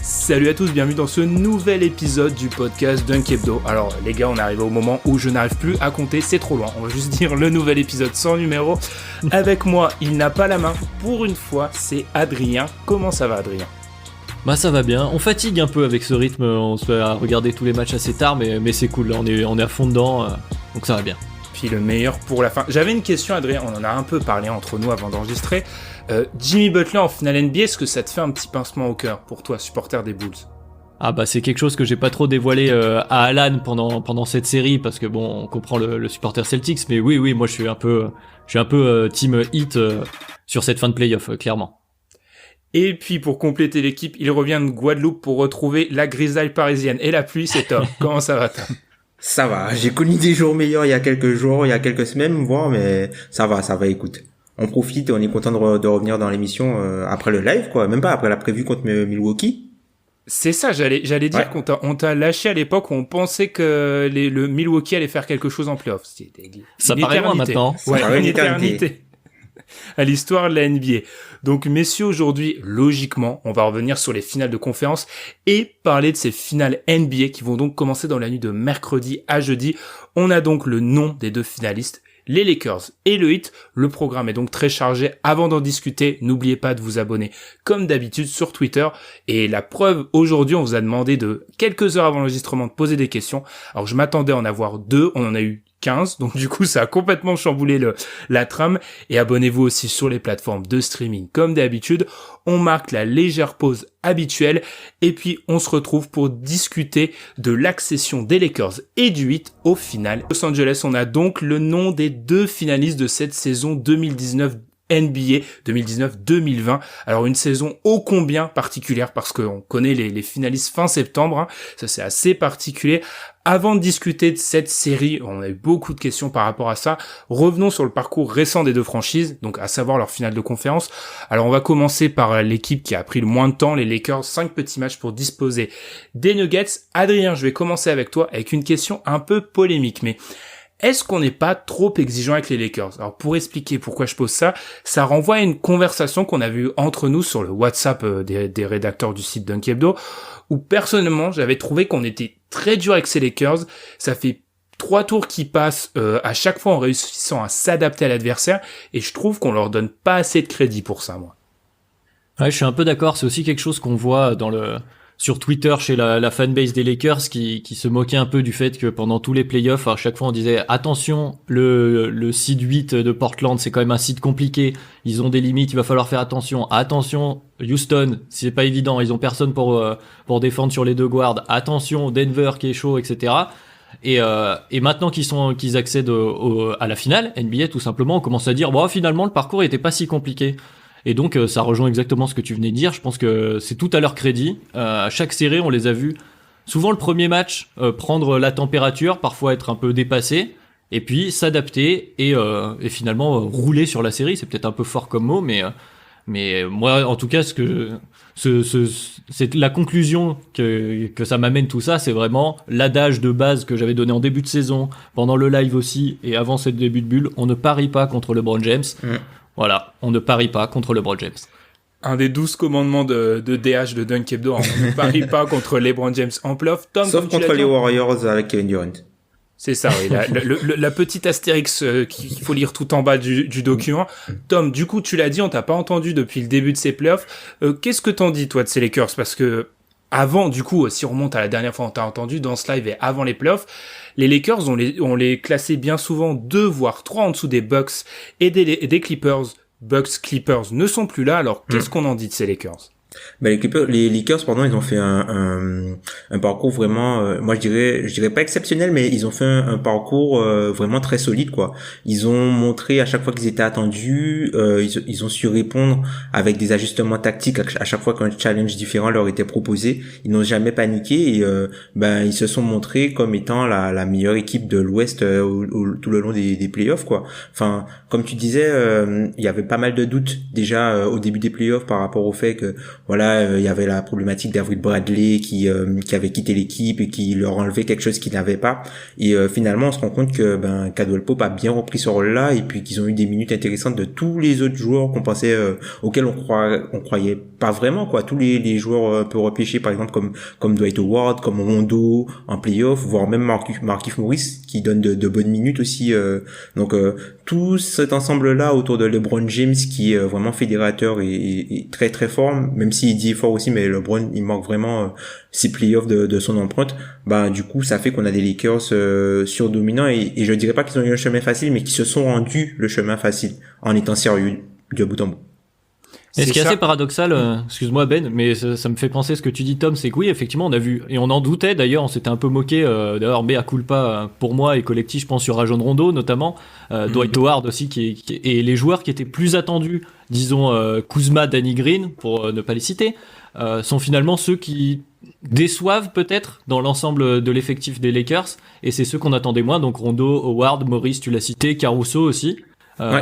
Salut à tous, bienvenue dans ce nouvel épisode du podcast Dunk Hebdo. Alors les gars, on est arrivé au moment où je n'arrive plus à compter, c'est trop loin. On va juste dire le nouvel épisode sans numéro. Avec moi, il n'a pas la main. Pour une fois, c'est Adrien. Comment ça va, Adrien ? Bah ça va bien, on fatigue un peu avec ce rythme, on se fait regarder tous les matchs assez tard, mais c'est cool, là, on est à fond dedans, donc ça va bien. Puis le meilleur pour la fin. J'avais une question, Adrien, on en a un peu parlé entre nous avant d'enregistrer. Jimmy Butler en finale NBA, est-ce que ça te fait un petit pincement au cœur pour toi, supporter des Bulls ? Ah bah c'est quelque chose que j'ai pas trop dévoilé à Alan pendant cette série, parce que bon, on comprend le supporter Celtics, mais oui, moi je suis un peu team Heat sur cette fin de playoff, clairement. Et puis pour compléter l'équipe, il revient de Guadeloupe pour retrouver la grisaille parisienne et la pluie, c'est Tom. Comment ça va, Tom ? Ça va, j'ai connu des jours meilleurs il y a quelques jours, il y a quelques semaines, voire, mais ça va, écoute. On profite et on est content de revenir dans l'émission après le live, quoi. Même pas après la prévue contre Milwaukee. C'est ça, j'allais dire qu'on t'a lâché à l'époque où on pensait que le Milwaukee allait faire quelque chose en playoff. Ça paraît loin maintenant. Ouais, une éternité. À l'histoire de la NBA. Donc, messieurs, aujourd'hui, logiquement, on va revenir sur les finales de conférence et parler de ces finales NBA qui vont donc commencer dans la nuit de mercredi à jeudi. On a donc le nom des deux finalistes, les Lakers et le Heat. Le programme est donc très chargé. Avant d'en discuter, n'oubliez pas de vous abonner comme d'habitude sur Twitter. Et la preuve, aujourd'hui, on vous a demandé de quelques heures avant l'enregistrement de poser des questions. Alors, je m'attendais à en avoir 2, on en a eu 15, donc du coup ça a complètement chamboulé la trame. Et abonnez-vous aussi sur les plateformes de streaming comme d'habitude. On marque la légère pause habituelle et puis on se retrouve pour discuter de l'accession des Lakers et du Heat au final. Los Angeles, on a donc le nom des deux finalistes de cette saison 2019 NBA 2019-2020. Alors une saison ô combien particulière parce qu'on connaît les finalistes fin septembre, hein. Ça c'est assez particulier. Avant de discuter de cette série, on a eu beaucoup de questions par rapport à ça. Revenons sur le parcours récent des deux franchises, donc à savoir leur finale de conférence. Alors on va commencer par l'équipe qui a pris le moins de temps, les Lakers, 5 petits matchs pour disposer des Nuggets. Adrien, je vais commencer avec toi avec une question un peu polémique, mais est-ce qu'on n'est pas trop exigeant avec les Lakers ? Alors pour expliquer pourquoi je pose ça, ça renvoie à une conversation qu'on a vue entre nous sur le WhatsApp des rédacteurs du site Dunk Hebdo, où personnellement j'avais trouvé qu'on était très dur avec ces Lakers. Ça fait 3 tours qui passent à chaque fois en réussissant à s'adapter à l'adversaire, et je trouve qu'on leur donne pas assez de crédit pour ça, moi. Ouais, je suis un peu d'accord, c'est aussi quelque chose qu'on voit sur Twitter chez la fanbase des Lakers qui se moquait un peu du fait que pendant tous les playoffs, à chaque fois on disait attention, le seed 8 de Portland c'est quand même un seed compliqué, ils ont des limites, il va falloir faire attention, Houston, c'est pas évident, ils ont personne pour défendre sur les deux guards, attention, Denver qui est chaud, etc. Et maintenant qu'ils accèdent à la finale NBA, tout simplement, on commence à dire bon, finalement le parcours était pas si compliqué. Et donc ça rejoint exactement ce que tu venais de dire. Je pense que c'est tout à leur crédit. À chaque série, on les a vus souvent le premier match prendre la température, parfois être un peu dépassé, et puis s'adapter et finalement rouler sur la série. C'est peut-être un peu fort comme mot, mais moi en tout cas c'est la conclusion que ça m'amène tout ça, c'est vraiment l'adage de base que j'avais donné en début de saison, pendant le live aussi et avant ce début de bulle. On ne parie pas contre LeBron James. Voilà, on ne parie pas contre LeBron James. Un des 12 commandements de DH de Dunk Hebdo, on ne parie pas contre LeBron James en playoff. Tom, sauf contre les Warriors avec Kevin Durant. C'est ça, oui. La petite astérix qu'il faut lire tout en bas du document. Tom, du coup, tu l'as dit, on t'a pas entendu depuis le début de ces playoffs. Qu'est-ce que t'en dis, toi, de ces Lakers ? Parce que avant, du coup, si on remonte à la dernière fois on t'a entendu, dans ce live et avant les playoffs, les Lakers, on les classait bien souvent 2 voire 3 en dessous des Bucks et des Clippers. Bucks, Clippers ne sont plus là, alors qu'est-ce qu'on en dit de ces Lakers ? Bah, les Lakers, pardon, ils ont fait un parcours vraiment, moi je dirais pas exceptionnel, mais ils ont fait un parcours vraiment très solide, quoi. Ils ont montré à chaque fois qu'ils étaient attendus, ils ont su répondre avec des ajustements tactiques à chaque fois qu'un challenge différent leur était proposé. Ils n'ont jamais paniqué et ils se sont montrés comme étant la meilleure équipe de l'Ouest tout le long des playoffs, quoi. Enfin, comme tu disais, il y avait pas mal de doutes déjà au début des playoffs par rapport au fait que voilà, il y avait la problématique d'Avery Bradley qui avait quitté l'équipe et qui leur enlevait quelque chose qu'ils n'avaient pas. Et finalement, on se rend compte que Caldwell Pope a bien repris ce rôle-là et puis qu'ils ont eu des minutes intéressantes de tous les autres joueurs qu'on pensait auxquels on croyait pas vraiment, quoi. Tous les joueurs un peu repêchés, par exemple comme Dwight Howard, comme Rondo en playoff, voire même Markieff Morris qui donne de bonnes minutes aussi. Donc tout cet ensemble-là autour de LeBron James qui est vraiment fédérateur et très très fort, même s'il dit fort aussi, mais LeBron il manque vraiment ses playoffs de son empreinte. Du coup ça fait qu'on a des Lakers surdominants et je dirais pas qu'ils ont eu un chemin facile, mais qui se sont rendus le chemin facile en étant sérieux de bout en bout. Et ce qui est assez paradoxal, excuse-moi Ben, mais ça me fait penser ce que tu dis Tom, c'est que oui, effectivement, on a vu, et on en doutait d'ailleurs, on s'était un peu moqué, d'ailleurs, mea culpa pour moi et collectif, je pense sur Rajon Rondo notamment, Dwight Howard aussi, et les joueurs qui étaient plus attendus, disons Kuzma, Danny Green, pour ne pas les citer, sont finalement ceux qui déçoivent peut-être dans l'ensemble de l'effectif des Lakers, et c'est ceux qu'on attendait moins, donc Rondo, Howard, Morris, tu l'as cité, Caruso aussi.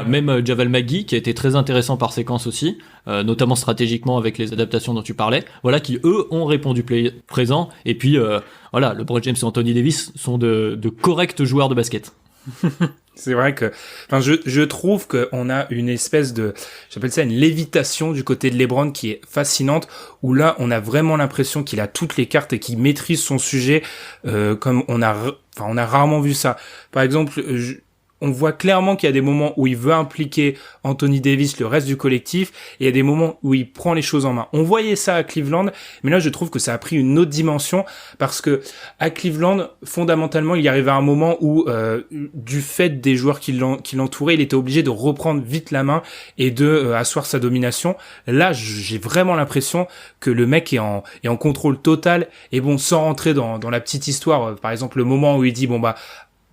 Même Javal McGee qui a été très intéressant par séquence aussi, notamment stratégiquement avec les adaptations dont tu parlais, voilà, qui eux ont répondu présent, et puis voilà, LeBron James et Anthony Davis sont de corrects joueurs de basket. C'est vrai que, enfin, je trouve qu'on a une espèce de, j'appelle ça une lévitation du côté de LeBron qui est fascinante, où là, on a vraiment l'impression qu'il a toutes les cartes et qu'il maîtrise son sujet, comme on a rarement vu ça. Par exemple, on voit clairement qu'il y a des moments où il veut impliquer Anthony Davis, le reste du collectif, et il y a des moments où il prend les choses en main. On voyait ça à Cleveland, mais là je trouve que ça a pris une autre dimension, parce que à Cleveland, fondamentalement, il y arrivait à un moment où, du fait des joueurs qui l'entouraient, il était obligé de reprendre vite la main et de asseoir sa domination. Là, j'ai vraiment l'impression que le mec est en contrôle total, et bon, sans rentrer dans la petite histoire, par exemple le moment où il dit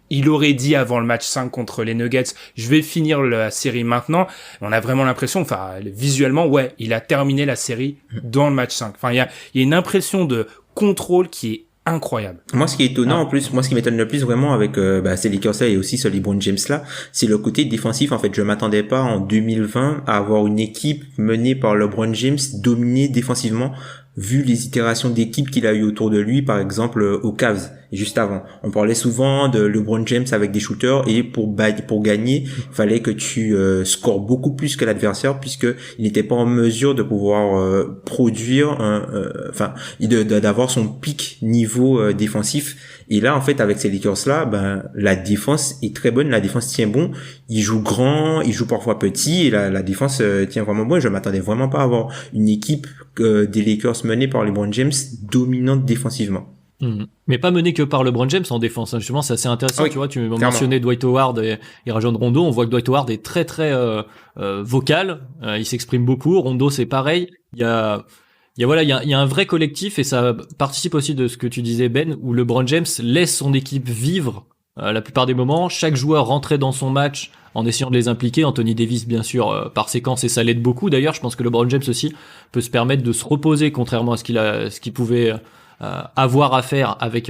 il aurait dit avant le match 5 contre les Nuggets, je vais finir la série maintenant. On a vraiment l'impression, visuellement, ouais, il a terminé la série dans le match 5. Enfin, il y a une impression de contrôle qui est incroyable. Moi, ce qui est étonnant, en plus, ce qui m'étonne le plus vraiment avec ces Lakers-là et aussi ce LeBron James-là, c'est le côté défensif. En fait, je m'attendais pas en 2020 à avoir une équipe menée par LeBron James dominée défensivement, vu les itérations d'équipe qu'il a eu autour de lui, par exemple aux Cavs, juste avant. On parlait souvent de LeBron James avec des shooters, et pour gagner, il fallait que tu scores beaucoup plus que l'adversaire, puisque il n'était pas en mesure de pouvoir produire d'avoir son pic niveau défensif. Et là, en fait, avec ces Lakers-là, la défense est très bonne, la défense tient bon. Il joue grand, il joue parfois petit, et la défense tient vraiment bon. Je m'attendais vraiment pas à avoir une équipe des Lakers menée par LeBron James dominante défensivement. Mais pas mené que par LeBron James en défense. Justement, c'est assez intéressant. Oui, tu vois, tu mentionnais Dwight Howard et Rajon Rondo. On voit que Dwight Howard est très très vocal. Il s'exprime beaucoup. Rondo, c'est pareil. Il y a un vrai collectif, et ça participe aussi de ce que tu disais, Ben, où LeBron James laisse son équipe vivre la plupart des moments. Chaque joueur rentrait dans son match en essayant de les impliquer. Anthony Davis, bien sûr, par séquence, et ça l'aide beaucoup. D'ailleurs, je pense que LeBron James aussi peut se permettre de se reposer, contrairement à ce qu'il pouvait avoir à faire avec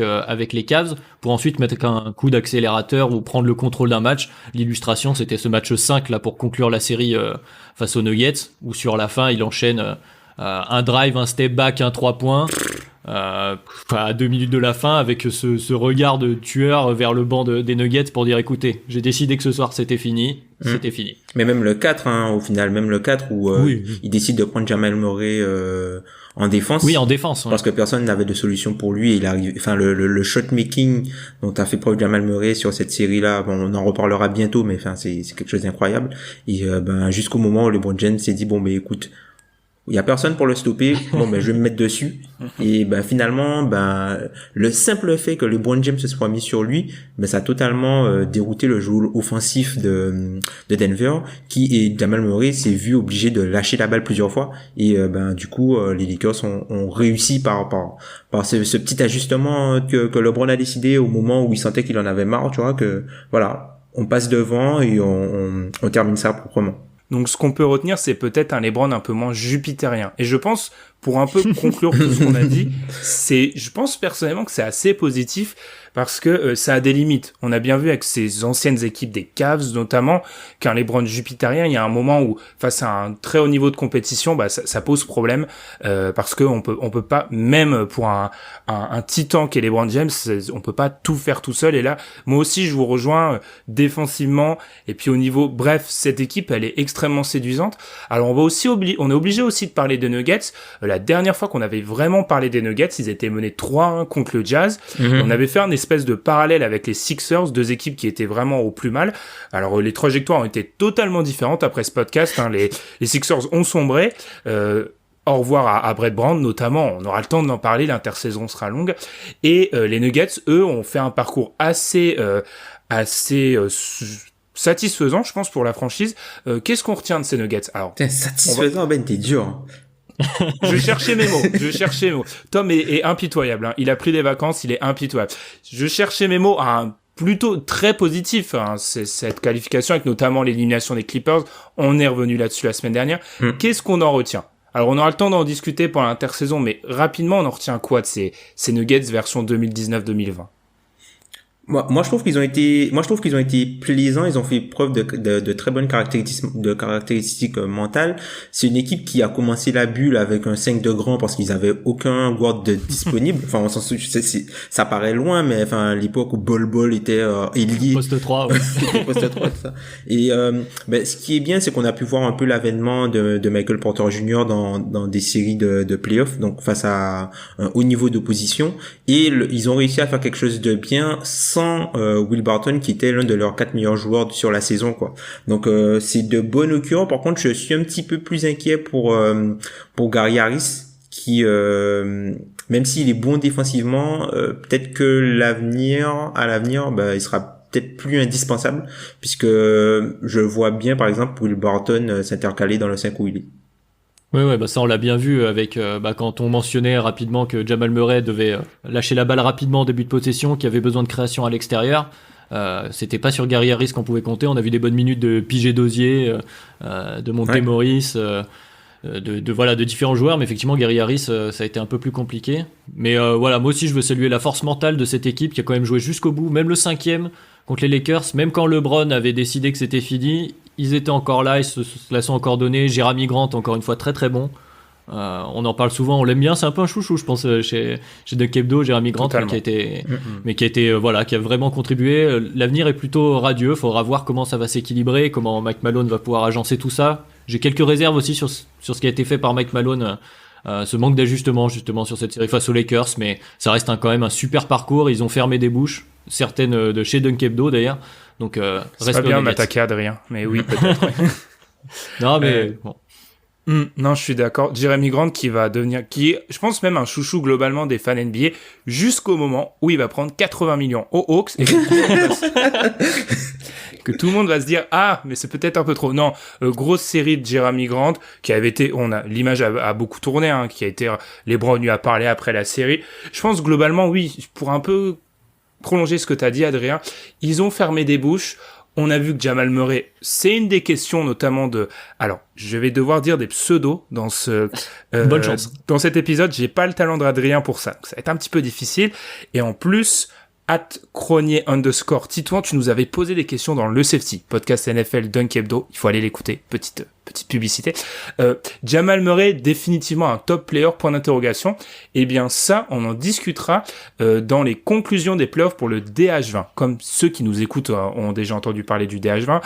les Cavs, pour ensuite mettre un coup d'accélérateur ou prendre le contrôle d'un match. L'illustration, c'était ce match 5 là pour conclure la série face aux Nuggets, où sur la fin, il enchaîne un drive, un step back, un 3 points. À 2 minutes de la fin, avec ce regard de tueur vers le banc des Nuggets pour dire écoutez, j'ai décidé que ce soir c'était fini, c'était fini. Mais même le 4, au final, où il décide de prendre Jamal Murray en défense. Oui, en défense. Ouais. Parce que personne n'avait de solution pour lui. Il arrive, le shot making dont a fait preuve Jamal Murray sur cette série-là, on en reparlera bientôt, mais c'est quelque chose d'incroyable. Et jusqu'au moment où LeBron James s'est dit écoute, il y a personne pour le stopper, je vais me mettre dessus. Et finalement, le simple fait que LeBron James se soit mis sur lui, ça a totalement dérouté le jeu offensif de Denver, et Jamal Murray s'est vu obligé de lâcher la balle plusieurs fois. Et du coup, les Lakers ont réussi par ce petit ajustement que LeBron a décidé au moment où il sentait qu'il en avait marre, tu vois, que voilà, on passe devant et on termine ça proprement. Donc ce qu'on peut retenir, c'est peut-être un LeBron un peu moins jupitérien. Et je pense, pour un peu conclure tout ce qu'on a dit, je pense personnellement que c'est assez positif parce que ça a des limites. On a bien vu avec ces anciennes équipes des Cavs notamment qu'un LeBron jupitérien, il y a un moment où face à un très haut niveau de compétition, ça pose problème parce que on peut pas, même pour un titan qui est LeBron James, on peut pas tout faire tout seul. Et là, moi aussi je vous rejoins défensivement et puis au niveau, bref, cette équipe elle est extrêmement séduisante. Alors on est obligé aussi de parler des Nuggets. La dernière fois qu'on avait vraiment parlé des Nuggets, ils étaient menés 3-1 contre le Jazz. On avait fait un espèce de parallèle avec les Sixers, deux équipes qui étaient vraiment au plus mal. Alors les trajectoires ont été totalement différentes après ce podcast. Les Sixers ont sombré. Au revoir à Brett Brown notamment, on aura le temps d'en parler, l'intersaison sera longue. Et les Nuggets, eux, ont fait un parcours assez satisfaisant, je pense, pour la franchise. Qu'est-ce qu'on retient de ces Nuggets? Alors, satisfaisant, Ben, t'es dur. Je cherchais mes mots. Tom est impitoyable, hein. Il a pris des vacances, il est impitoyable. Je cherchais mes mots à un plutôt très positif, hein. C'est cette qualification avec notamment l'élimination des Clippers. On est revenu là-dessus la semaine dernière. Qu'est-ce qu'on en retient? Alors, on aura le temps d'en discuter pendant l'intersaison, mais rapidement, on en retient quoi de ces Nuggets version 2019-2020? Moi, je trouve qu'ils ont été plaisants. Ils ont fait preuve de très bonnes caractéristiques mentales. C'est une équipe qui a commencé la bulle avec un 5 de grand parce qu'ils avaient aucun guard disponible. Enfin, on s'en souvient, ça paraît loin, mais enfin, l'époque où Bol était ailier. Poste 3, ouais. Poste 3, ça. Et ce qui est bien, c'est qu'on a pu voir un peu l'avènement de Michael Porter Jr. dans des séries de playoffs, donc face à un haut niveau d'opposition. Et ils ont réussi à faire quelque chose de bien sans Will Barton qui était l'un de leurs 4 meilleurs joueurs sur la saison, quoi. Donc c'est de bonnes occurrences. Par contre, je suis un petit peu plus inquiet pour Gary Harris qui même s'il est bon défensivement, peut-être que à l'avenir il sera peut-être plus indispensable puisque je vois bien par exemple Will Barton s'intercaler dans le 5 où il est. Ouais, ça on l'a bien vu avec quand on mentionnait rapidement que Jamal Murray devait lâcher la balle rapidement en début de possession, qu'il y avait besoin de création à l'extérieur. C'était pas sur Gary Harris qu'on pouvait compter. On a vu des bonnes minutes de PJ Dozier, de Monte Morris, de différents joueurs, mais effectivement Gary Harris ça a été un peu plus compliqué. Mais moi aussi je veux saluer la force mentale de cette équipe qui a quand même joué jusqu'au bout, même le 5e contre les Lakers, même quand LeBron avait décidé que c'était fini. Ils étaient encore là, ils se la sont encore donnés. Jeremy Grant, encore une fois, très très bon. On en parle souvent, on l'aime bien, c'est un peu un chouchou, je pense, chez Dunk Hebdo, Jeremy Grant, qui a vraiment contribué. L'avenir est plutôt radieux, faudra voir comment ça va s'équilibrer, comment Mike Malone va pouvoir agencer tout ça. J'ai quelques réserves aussi sur ce qui a été fait par Mike Malone, ce manque d'ajustement justement sur cette série face aux Lakers, mais ça reste quand même un super parcours. Ils ont fermé des bouches, certaines de chez Dunk Hebdo d'ailleurs. Donc, c'est pas bien de m'attaquer Adrien, mais oui, peut-être. Non, mais bon. Non, je suis d'accord. Jeremy Grant qui est, je pense même un chouchou globalement des fans NBA jusqu'au moment où il va prendre 80 millions aux Hawks et que tout le monde va se dire mais c'est peut-être un peu trop. Non, grosse série de Jeremy Grant qui avait été, l'image a beaucoup tourné, hein, qui a été, LeBron lui a parlé après la série. Je pense globalement oui, pour un peu prolonger ce que t'as dit Adrien, ils ont fermé des bouches. On a vu que Jamal Murray, c'est une des questions notamment alors, je vais devoir dire des pseudos dans bonne chance. Dans cet épisode, j'ai pas le talent d'Adrien pour ça. Donc, ça va être un petit peu difficile. Et en plus, @cronier_Titouan, tu nous avais posé des questions dans le Safety, podcast NFL Dunk Hebdo. Il faut aller l'écouter. Petite publicité. Jamal Murray, définitivement un top player, point d'interrogation. Eh bien, ça, on en discutera dans les conclusions des playoffs pour le DH20. Comme ceux qui nous écoutent ont déjà entendu parler du DH20.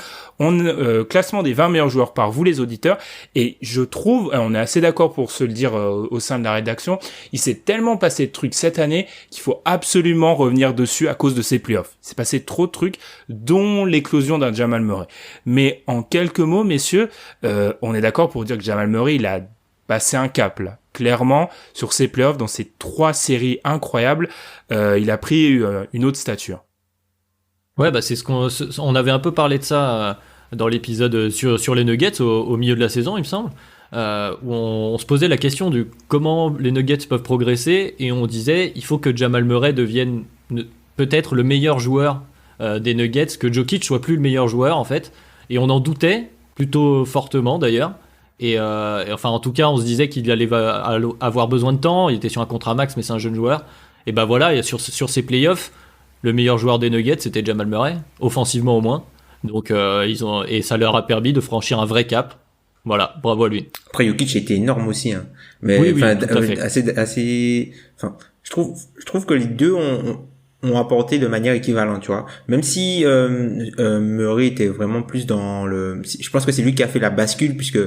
Classement des 20 meilleurs joueurs par vous, les auditeurs. Et je trouve, on est assez d'accord pour se le dire au sein de la rédaction, il s'est tellement passé de trucs cette année qu'il faut absolument revenir dessus à cause de ces playoffs. Il s'est passé trop de trucs, dont l'éclosion d'un Jamal Murray. Mais en quelques mots, messieurs, on est d'accord pour dire que Jamal Murray, il a passé un cap, là. Clairement, sur ses playoffs, dans ces 3 séries incroyables, il a pris une autre stature. Ouais, c'est on avait un peu parlé de ça dans l'épisode sur les Nuggets au milieu de la saison, il me semble, où on se posait la question de comment les Nuggets peuvent progresser, et on disait il faut que Jamal Murray devienne peut-être le meilleur joueur des Nuggets, que Jokic soit plus le meilleur joueur en fait, et on en doutait plutôt fortement d'ailleurs. Et enfin, en tout cas, on se disait qu'il allait avoir besoin de temps. Il était sur un contrat max, mais c'est un jeune joueur. Et ben voilà, et sur ces playoffs, le meilleur joueur des Nuggets, c'était Jamal Murray, offensivement au moins. Donc et ça leur a permis de franchir un vrai cap. Voilà, bravo à lui. Après, Jokic était énorme aussi, hein. Mais oui, tout à fait. assez. Enfin, je trouve que les deux ont apporté de manière équivalente, tu vois. Même si Murray était vraiment plus dans le. Je pense que c'est lui qui a fait la bascule, puisque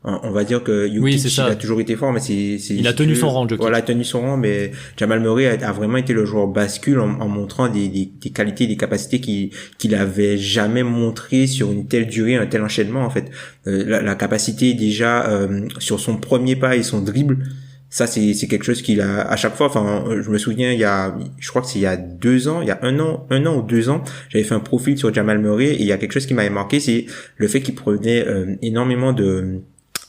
on va dire que Jokic il a toujours été fort, mais il a tenu son rang, Jokic. Voilà, tenu son rang, mais Jamal Murray a vraiment été le joueur bascule en montrant des qualités, des capacités qu'il avait jamais montré sur une telle durée, un tel enchaînement en fait. La capacité déjà sur son premier pas et son dribble. Ça, c'est quelque chose qu'il a, à chaque fois, enfin, je me souviens, je crois que c'est il y a 2 ans, il y a un an ou 2 ans, j'avais fait un profil sur Jamal Murray et il y a quelque chose qui m'avait marqué, c'est le fait qu'il prenait énormément de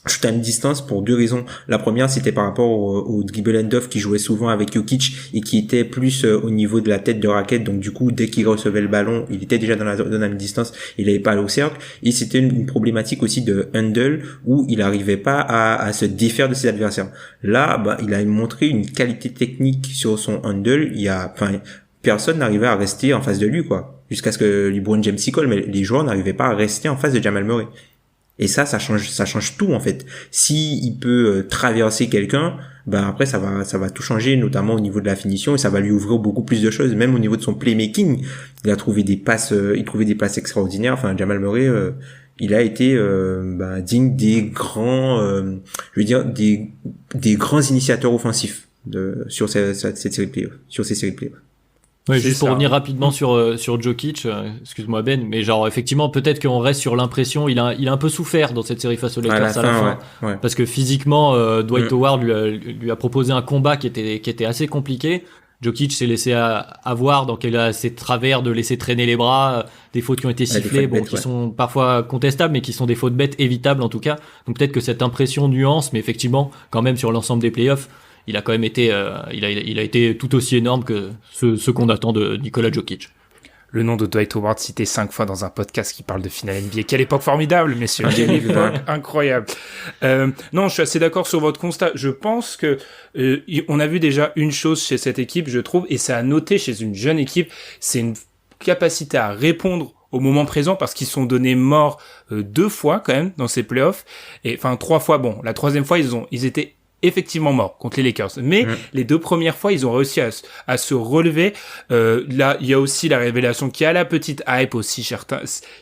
shoot à mi-distance pour 2 raisons. La première, c'était par rapport au dribble end-off qui jouait souvent avec Jokic et qui était plus au niveau de la tête de raquette. Donc du coup, dès qu'il recevait le ballon, il était déjà dans la zone à mi-distance, il n'avait pas aller au cercle. Et c'était une problématique aussi de handle où il n'arrivait pas à se défaire de ses adversaires. Là, il a montré une qualité technique sur son handle. Personne n'arrivait à rester en face de lui, quoi. Jusqu'à ce que LeBron James s'y colle, mais les joueurs n'arrivaient pas à rester en face de Jamal Murray. Et ça change tout en fait. Si il peut traverser quelqu'un, après ça va tout changer, notamment au niveau de la finition, et ça va lui ouvrir beaucoup plus de choses, même au niveau de son playmaking. Il a trouvé des passes, extraordinaires. Enfin, Jamal Murray, il a été digne des grands, des grands initiateurs offensifs sur cette série de playoffs, sur ces séries de playoffs. Ouais, juste pour revenir rapidement sur Jokic, excuse-moi Ben, mais genre effectivement peut-être qu'on reste sur l'impression, il a un peu souffert dans cette série face aux Lakers à la fin, ouais. Parce que physiquement Dwight Howard lui a proposé un combat qui était assez compliqué. Jokic s'est laissé avoir, donc il a ces travers de laisser traîner les bras, des fautes qui ont été sifflées, qui sont parfois contestables, mais qui sont des fautes bêtes évitables en tout cas. Donc peut-être que cette impression nuance, mais effectivement quand même sur l'ensemble des playoffs, il a quand même été, il a été tout aussi énorme que ce qu'on attend de Nikola Jokic. Le nom de Dwight Howard cité 5 fois dans un podcast qui parle de finale NBA. Quelle époque formidable, messieurs. Quelle époque incroyable. Non, je suis assez d'accord sur votre constat. Je pense que on a vu déjà une chose chez cette équipe, je trouve, et c'est à noter chez une jeune équipe, c'est une capacité à répondre au moment présent, parce qu'ils sont donnés morts 2 fois quand même dans ces playoffs, et 3 fois. Bon, la 3e fois ils étaient effectivement morts contre les Lakers, mais les 2 premières fois ils ont réussi à se relever. Là il y a aussi la révélation qu'il y a la petite hype aussi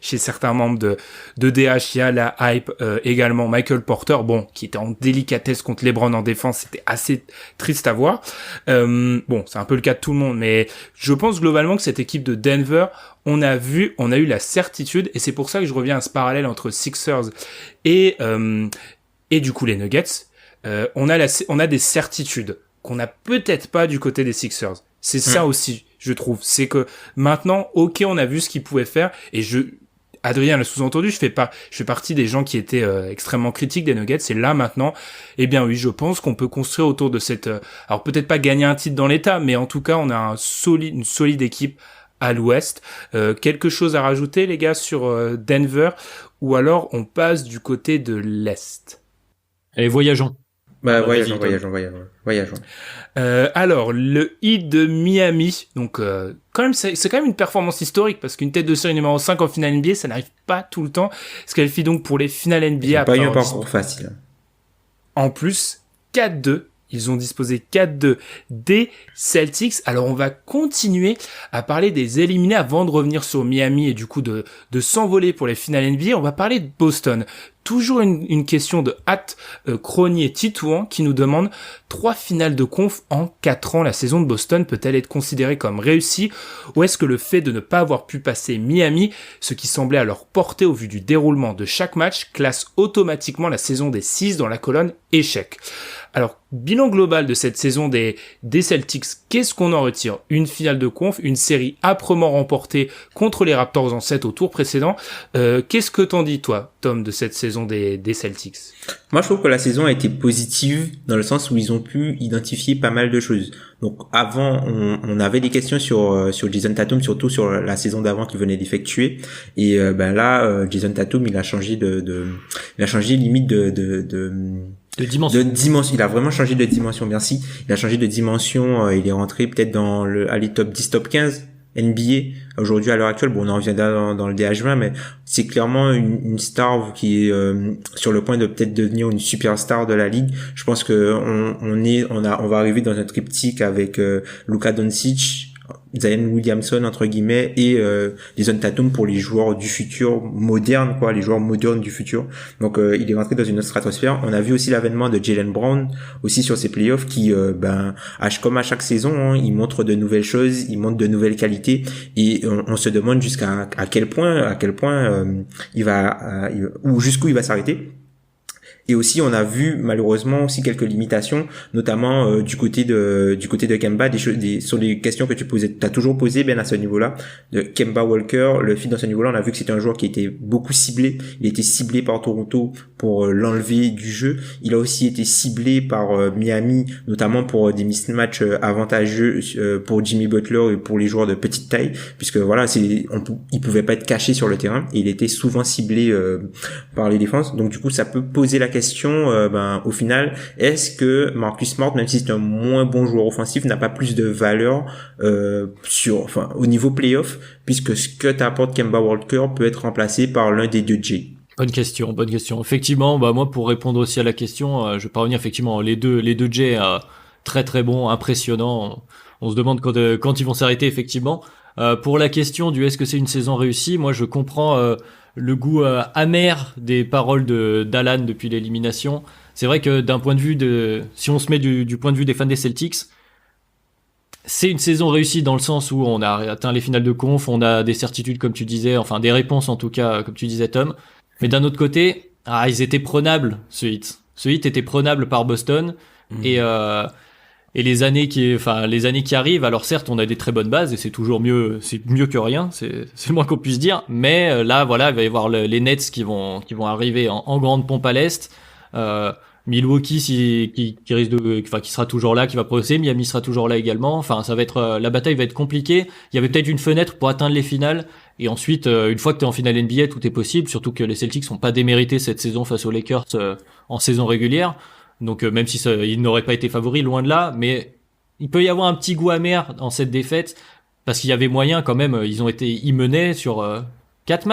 chez certains membres de DH. Il y a la hype également Michael Porter, qui était en délicatesse contre LeBron en défense. C'était assez triste à voir. C'est un peu le cas de tout le monde, mais je pense globalement que cette équipe de Denver, on a eu la certitude, et c'est pour ça que je reviens à ce parallèle entre Sixers et du coup les Nuggets. On a des certitudes qu'on n'a peut-être pas du côté des Sixers. C'est ça aussi, je trouve. C'est que maintenant, on a vu ce qu'ils pouvaient faire, et Adrien l'a sous-entendu, je fais partie des gens qui étaient extrêmement critiques des Nuggets, et là maintenant, oui, je pense qu'on peut construire autour de cette, alors peut-être pas gagner un titre dans l'état, mais en tout cas, on a une solide équipe à l'ouest. Quelque chose à rajouter, les gars, sur Denver, ou alors on passe du côté de l'est? Allez, voyageons. Voyageons. Alors, le Heat de Miami, donc c'est quand même une performance historique, parce qu'une tête de série numéro 5 en finale NBA, ça n'arrive pas tout le temps. Ce qu'elle fait donc pour les finales NBA. Ils n'ont pas eu un parcours facile. En plus, 4-2. Ils ont disposé 4-2 des Celtics. Alors, on va continuer à parler des éliminés avant de revenir sur Miami et du coup de s'envoler pour les finales NBA. On va parler de Boston. Toujours une question de Cronier Titouan qui nous demande 3 finales de conf en 4 ans. La saison de Boston peut-elle être considérée comme réussie, ou est-ce que le fait de ne pas avoir pu passer Miami, ce qui semblait à leur portée au vu du déroulement de chaque match, classe automatiquement la saison des 6 dans la colonne échec? Alors, bilan global de cette saison des Celtics, qu'est-ce qu'on en retire? Une finale de conf, une série âprement remportée contre les Raptors en 7 au tour précédent. Qu'est-ce que t'en dis, toi, Tom, de cette saison des Celtics? Moi, je trouve que la saison a été positive dans le sens où ils ont pu identifier pas mal de choses. Donc, avant, on avait des questions sur Jason Tatum, surtout sur la saison d'avant qu'il venait d'effectuer. Et là, Jason Tatum, il a changé il a changé limite de dimension. Il a vraiment changé de dimension, merci. Il a changé de dimension, il est rentré peut-être dans les top 10, top 15 NBA. Aujourd'hui, à l'heure actuelle, bon, on en reviendra dans le DH20, mais c'est clairement une star qui est sur le point de peut-être devenir une superstar de la ligue. Je pense que on va arriver dans un triptyque avec Luka Doncic, Zion Williamson entre guillemets et Jason Tatum pour les joueurs du futur moderne, quoi, les joueurs modernes du futur. Donc il est rentré dans une autre stratosphère. On a vu aussi l'avènement de Jaylen Brown aussi sur ces playoffs qui comme à chaque saison, hein, il montre de nouvelles choses, il montre de nouvelles qualités et on se demande jusqu'à quel point ou jusqu'où il va s'arrêter. Et aussi, on a vu malheureusement aussi quelques limitations, notamment du côté de Kemba, sur les questions que t'as toujours posé Ben à ce niveau-là, de Kemba Walker, le fit dans ce niveau-là, on a vu que c'était un joueur qui était beaucoup ciblé. Il a été ciblé par Toronto pour l'enlever du jeu. Il a aussi été ciblé par Miami, notamment pour des mismatchs avantageux pour Jimmy Butler et pour les joueurs de petite taille, puisque voilà, il pouvait pas être caché sur le terrain et il était souvent ciblé par les défenses. Donc du coup, ça peut poser la question, au final, est-ce que Marcus Smart, même si c'est un moins bon joueur offensif, n'a pas plus de valeur au niveau playoff, puisque ce que t'apporte Kemba Walker peut être remplacé par l'un des deux J. Bonne question. Effectivement, moi pour répondre aussi à la question, je vais pas revenir effectivement les deux J très très bons, impressionnants. On se demande quand ils vont s'arrêter effectivement. Pour la question du est-ce que c'est une saison réussie, moi je comprends le goût amer des paroles d'Alan depuis l'élimination. C'est vrai que d'un point de vue si on se met du point de vue des fans des Celtics, c'est une saison réussie dans le sens où on a atteint les finales de conf, on a des certitudes comme tu disais, enfin des réponses en tout cas comme tu disais Tom. Mais d'un autre côté, ils étaient prenables ce hit. Ce hit était prenable par Boston et les années qui arrivent, alors certes, on a des très bonnes bases et c'est mieux que rien, c'est le moins qu'on puisse dire, mais là voilà, il va y avoir les Nets qui vont arriver en grande pompe à l'est. Milwaukee qui sera toujours là, qui va progresser, Miami sera toujours là également. Enfin, ça va être la bataille va être compliquée. Il y avait peut-être une fenêtre pour atteindre les finales et ensuite une fois que tu es en finale NBA, tout est possible, surtout que les Celtics sont pas démérités cette saison face aux Lakers en saison régulière. Donc même si ils n'auraient pas été favoris, loin de là, mais il peut y avoir un petit goût amer dans cette défaite parce qu'il y avait moyen quand même. Ils menaient sur 3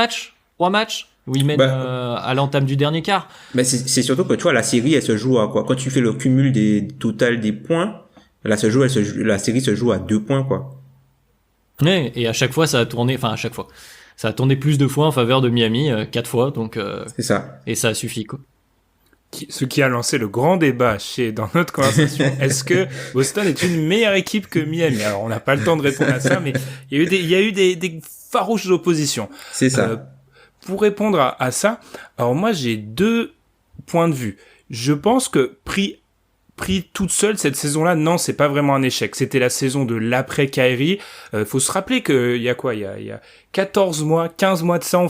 matchs où ils mènent à l'entame du dernier quart. Mais c'est surtout que tu vois la série elle se joue à quoi? Quand tu fais le cumul des total des points, la série se joue à 2 points quoi. Ouais, et à chaque fois ça a tourné plus de fois en faveur de Miami, 4 fois donc c'est ça. Et ça a suffi quoi. Ce qui a lancé le grand débat dans notre conversation. Est-ce que Boston est une meilleure équipe que Miami? Alors, on n'a pas le temps de répondre à ça, mais il y a eu des farouches oppositions. C'est ça. Pour répondre à ça, alors moi, j'ai 2 points de vue. Je pense que pris toute seule, cette saison-là, non, c'est pas vraiment un échec. C'était la saison de l'après Kyrie. Faut se rappeler que il y a 15 mois de ça, on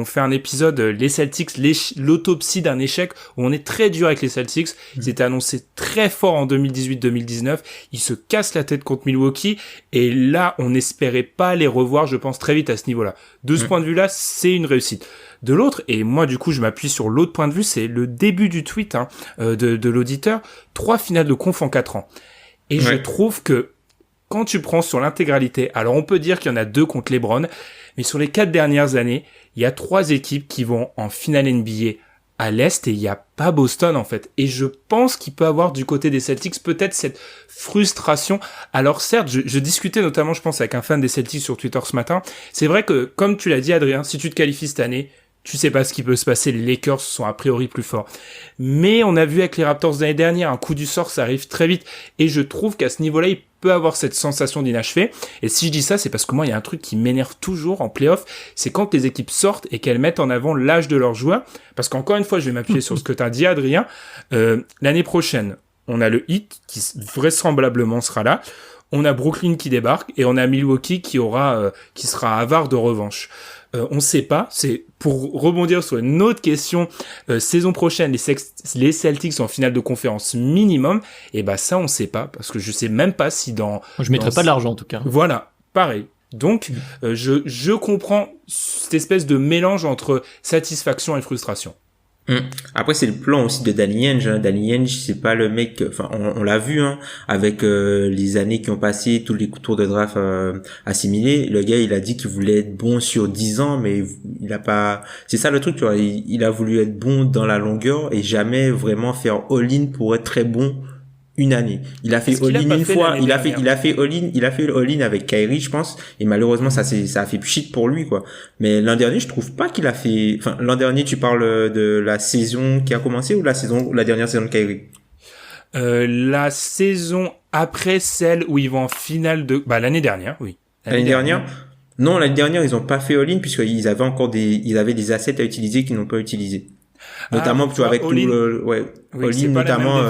fait un épisode, les Celtics, l'autopsie d'un échec, où on est très dur avec les Celtics. Ils étaient annoncés très fort en 2018-2019. Ils se cassent la tête contre Milwaukee. Et là, on n'espérait pas les revoir, je pense, très vite à ce niveau-là. De ce point de vue-là, c'est une réussite. De l'autre, et moi du coup je m'appuie sur l'autre point de vue, c'est le début du tweet de l'auditeur, 3 finales de conf en 4 ans. Et je trouve que quand tu prends sur l'intégralité, alors on peut dire qu'il y en a 2 contre LeBron, mais sur les 4 dernières années, il y a 3 équipes qui vont en finale NBA à l'Est et il n'y a pas Boston en fait. Et je pense qu'il peut avoir du côté des Celtics peut-être cette frustration. Alors certes, je discutais notamment je pense avec un fan des Celtics sur Twitter ce matin, c'est vrai que comme tu l'as dit Adrien, si tu te qualifies cette année, tu sais pas ce qui peut se passer, les Lakers sont a priori plus forts. Mais on a vu avec les Raptors l'année dernière, un coup du sort, ça arrive très vite, et je trouve qu'à ce niveau-là, il peut avoir cette sensation d'inachevé. Et si je dis ça, c'est parce que moi, il y a un truc qui m'énerve toujours en playoff, c'est quand les équipes sortent et qu'elles mettent en avant l'âge de leurs joueurs, parce qu'encore une fois, je vais m'appuyer sur ce que t'as dit, Adrien, l'année prochaine, on a le Heat, qui vraisemblablement sera là, on a Brooklyn qui débarque, et on a Milwaukee qui sera avare de revanche. On sait pas, c'est pour rebondir sur une autre question, saison prochaine, les Celtics sont en finale de conférence minimum, et bah ça on sait pas, parce que je sais même pas si je mettrais pas de l'argent en tout cas. Voilà, pareil. Donc, je comprends cette espèce de mélange entre satisfaction et frustration. Après c'est le plan aussi de Danny Ainge. Danny Ainge c'est pas le mec, enfin on l'a vu avec les années qui ont passé, tous les tours de draft assimilés. Le gars il a dit qu'il voulait être bon sur 10 ans, mais il a pas. C'est ça le truc, tu vois. Il a voulu être bon dans la longueur et jamais vraiment faire all-in pour être très bon une année. Il a fait all-in une fois. Il a fait all-in avec Kyrie, je pense. Et malheureusement, ça a fait shit pour lui, quoi. Mais l'an dernier, je trouve pas qu'il a fait, enfin, l'an dernier, tu parles de la saison qui a commencé ou la dernière saison de Kyrie? La saison après celle où ils vont en finale l'année dernière, oui. L'année dernière? Non, l'année dernière, ils ont pas fait all-in puisqu'ils avaient encore ils avaient des assets à utiliser qu'ils n'ont pas utilisés. Notamment, tu vois, avec tout le, oui, all-in, notamment,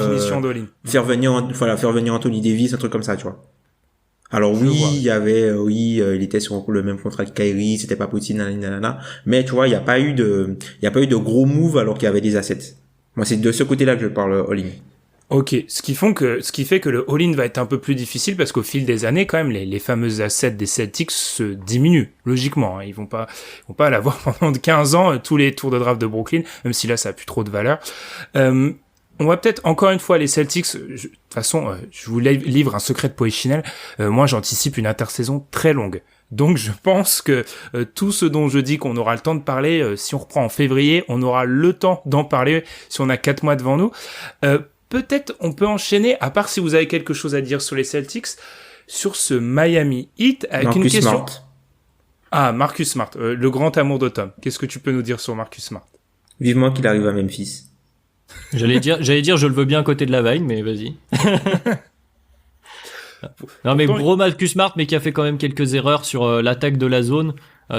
faire venir Anthony Davis, un truc comme ça, tu vois. Alors il y avait, il était sur le même contrat que Kyrie, c'était pas possible, nanana. Mais tu vois, il y a pas eu de gros move alors qu'il y avait des assets. Moi, c'est de ce côté-là que je parle all-in. Ok, ce qui fait que le all-in va être un peu plus difficile parce qu'au fil des années, quand même, les fameux assets des Celtics se diminuent, logiquement. Ils vont pas l'avoir pendant 15 ans, tous les tours de draft de Brooklyn, même si là, ça a plus trop de valeur. On va peut-être, encore une fois, les Celtics, de toute façon, je vous livre un secret de Polichinelle, moi, j'anticipe une intersaison très longue. Donc, je pense que tout ce dont je dis qu'on aura le temps de parler, si on reprend en février, on aura le temps d'en parler si on a 4 mois devant nous. Peut-être on peut enchaîner, à part si vous avez quelque chose à dire sur les Celtics, sur ce Miami Heat avec Marcus une question. Smart. Ah, Marcus Smart, le grand amour de Tom. Qu'est-ce que tu peux nous dire sur Marcus Smart? Vivement qu'il arrive à Memphis. J'allais dire, je le veux bien à côté de la Vine, mais vas-y. Non, mais gros Marcus Smart, mais qui a fait quand même quelques erreurs sur l'attaque de la zone.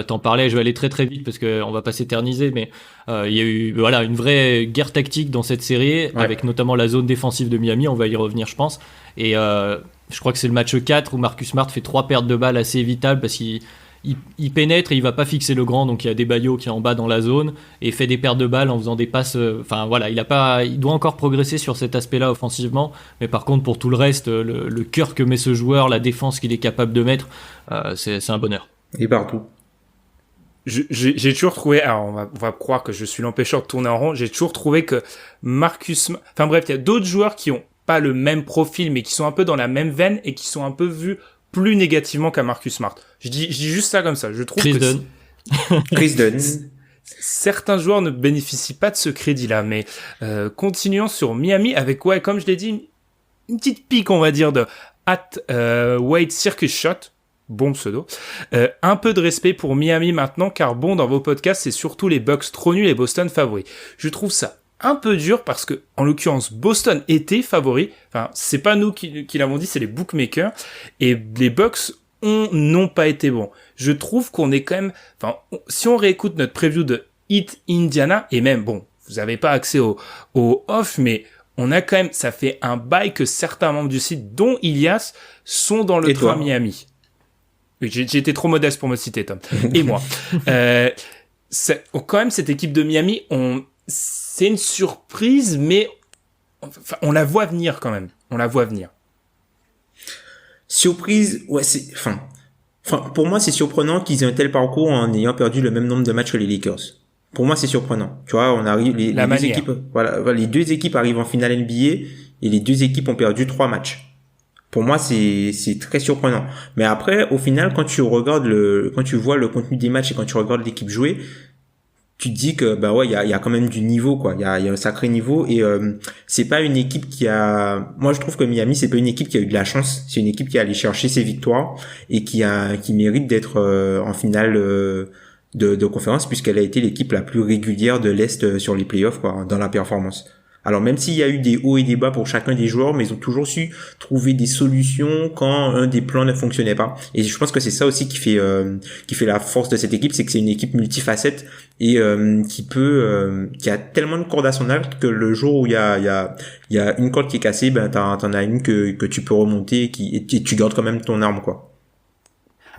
T'en parlais, je vais aller très très vite parce que on va pas s'éterniser, mais il y a eu une vraie guerre tactique dans cette série, avec notamment la zone défensive de Miami, on va y revenir je pense, et je crois que c'est le match 4 où Marcus Smart fait 3 pertes de balles assez évitables parce qu'il pénètre et il va pas fixer le grand, donc il y a Adebayo qui est en bas dans la zone et fait des pertes de balles en faisant des passes, il doit encore progresser sur cet aspect-là offensivement, mais par contre pour tout le reste, le cœur que met ce joueur, la défense qu'il est capable de mettre, c'est un bonheur. Et partout. J'ai toujours trouvé, alors on va croire que je suis l'empêcheur de tourner en rond, j'ai toujours trouvé que enfin bref, il y a d'autres joueurs qui ont pas le même profil, mais qui sont un peu dans la même veine et qui sont un peu vus plus négativement qu'à Marcus Smart. Je dis juste ça comme ça, je trouve Chris Dunn. Certains joueurs ne bénéficient pas de ce crédit-là, mais continuons sur Miami avec, comme je l'ai dit, une petite pique, on va dire, de Wade Circus Shot. Bon pseudo. Un peu de respect pour Miami maintenant, car dans vos podcasts, c'est surtout les Bucks trop nuls et Boston favoris. Je trouve ça un peu dur parce que, en l'occurrence, Boston était favori. Enfin, c'est pas nous qui l'avons dit, c'est les bookmakers. Et les Bucks n'ont pas été bons. Je trouve qu'on est quand même, si on réécoute notre preview de Heat Indiana, et même, vous avez pas accès au off, mais on a quand même, ça fait un bail que certains membres du site, dont Ilias, sont dans le train Miami. J'ai été trop modeste pour me citer, Tom. Et moi. Quand même, cette équipe de Miami, c'est une surprise, mais on la voit venir quand même. On la voit venir. Surprise, ouais, pour moi, c'est surprenant qu'ils aient un tel parcours en ayant perdu le même nombre de matchs que les Lakers. Pour moi, c'est surprenant. Tu vois, on arrive, les deux équipes arrivent en finale NBA et les deux équipes ont perdu 3 matchs. Pour moi, c'est très surprenant. Mais après, au final, quand tu vois le contenu des matchs et quand tu regardes l'équipe jouer, tu te dis que, il y a quand même du niveau, quoi. Il y a un sacré niveau et, c'est pas une équipe moi, je trouve que Miami, c'est pas une équipe qui a eu de la chance. C'est une équipe qui est allée chercher ses victoires et qui mérite d'être, en finale, de conférence, puisqu'elle a été l'équipe la plus régulière de l'Est sur les playoffs, quoi, dans la performance. Alors même s'il y a eu des hauts et des bas pour chacun des joueurs, mais ils ont toujours su trouver des solutions quand un des plans ne fonctionnait pas. Et je pense que c'est ça aussi qui fait la force de cette équipe, c'est que c'est une équipe multifacette et qui a tellement de cordes à son arc que le jour où il y a une corde qui est cassée, ben t'en as une que tu peux remonter et tu gardes quand même ton arme, quoi.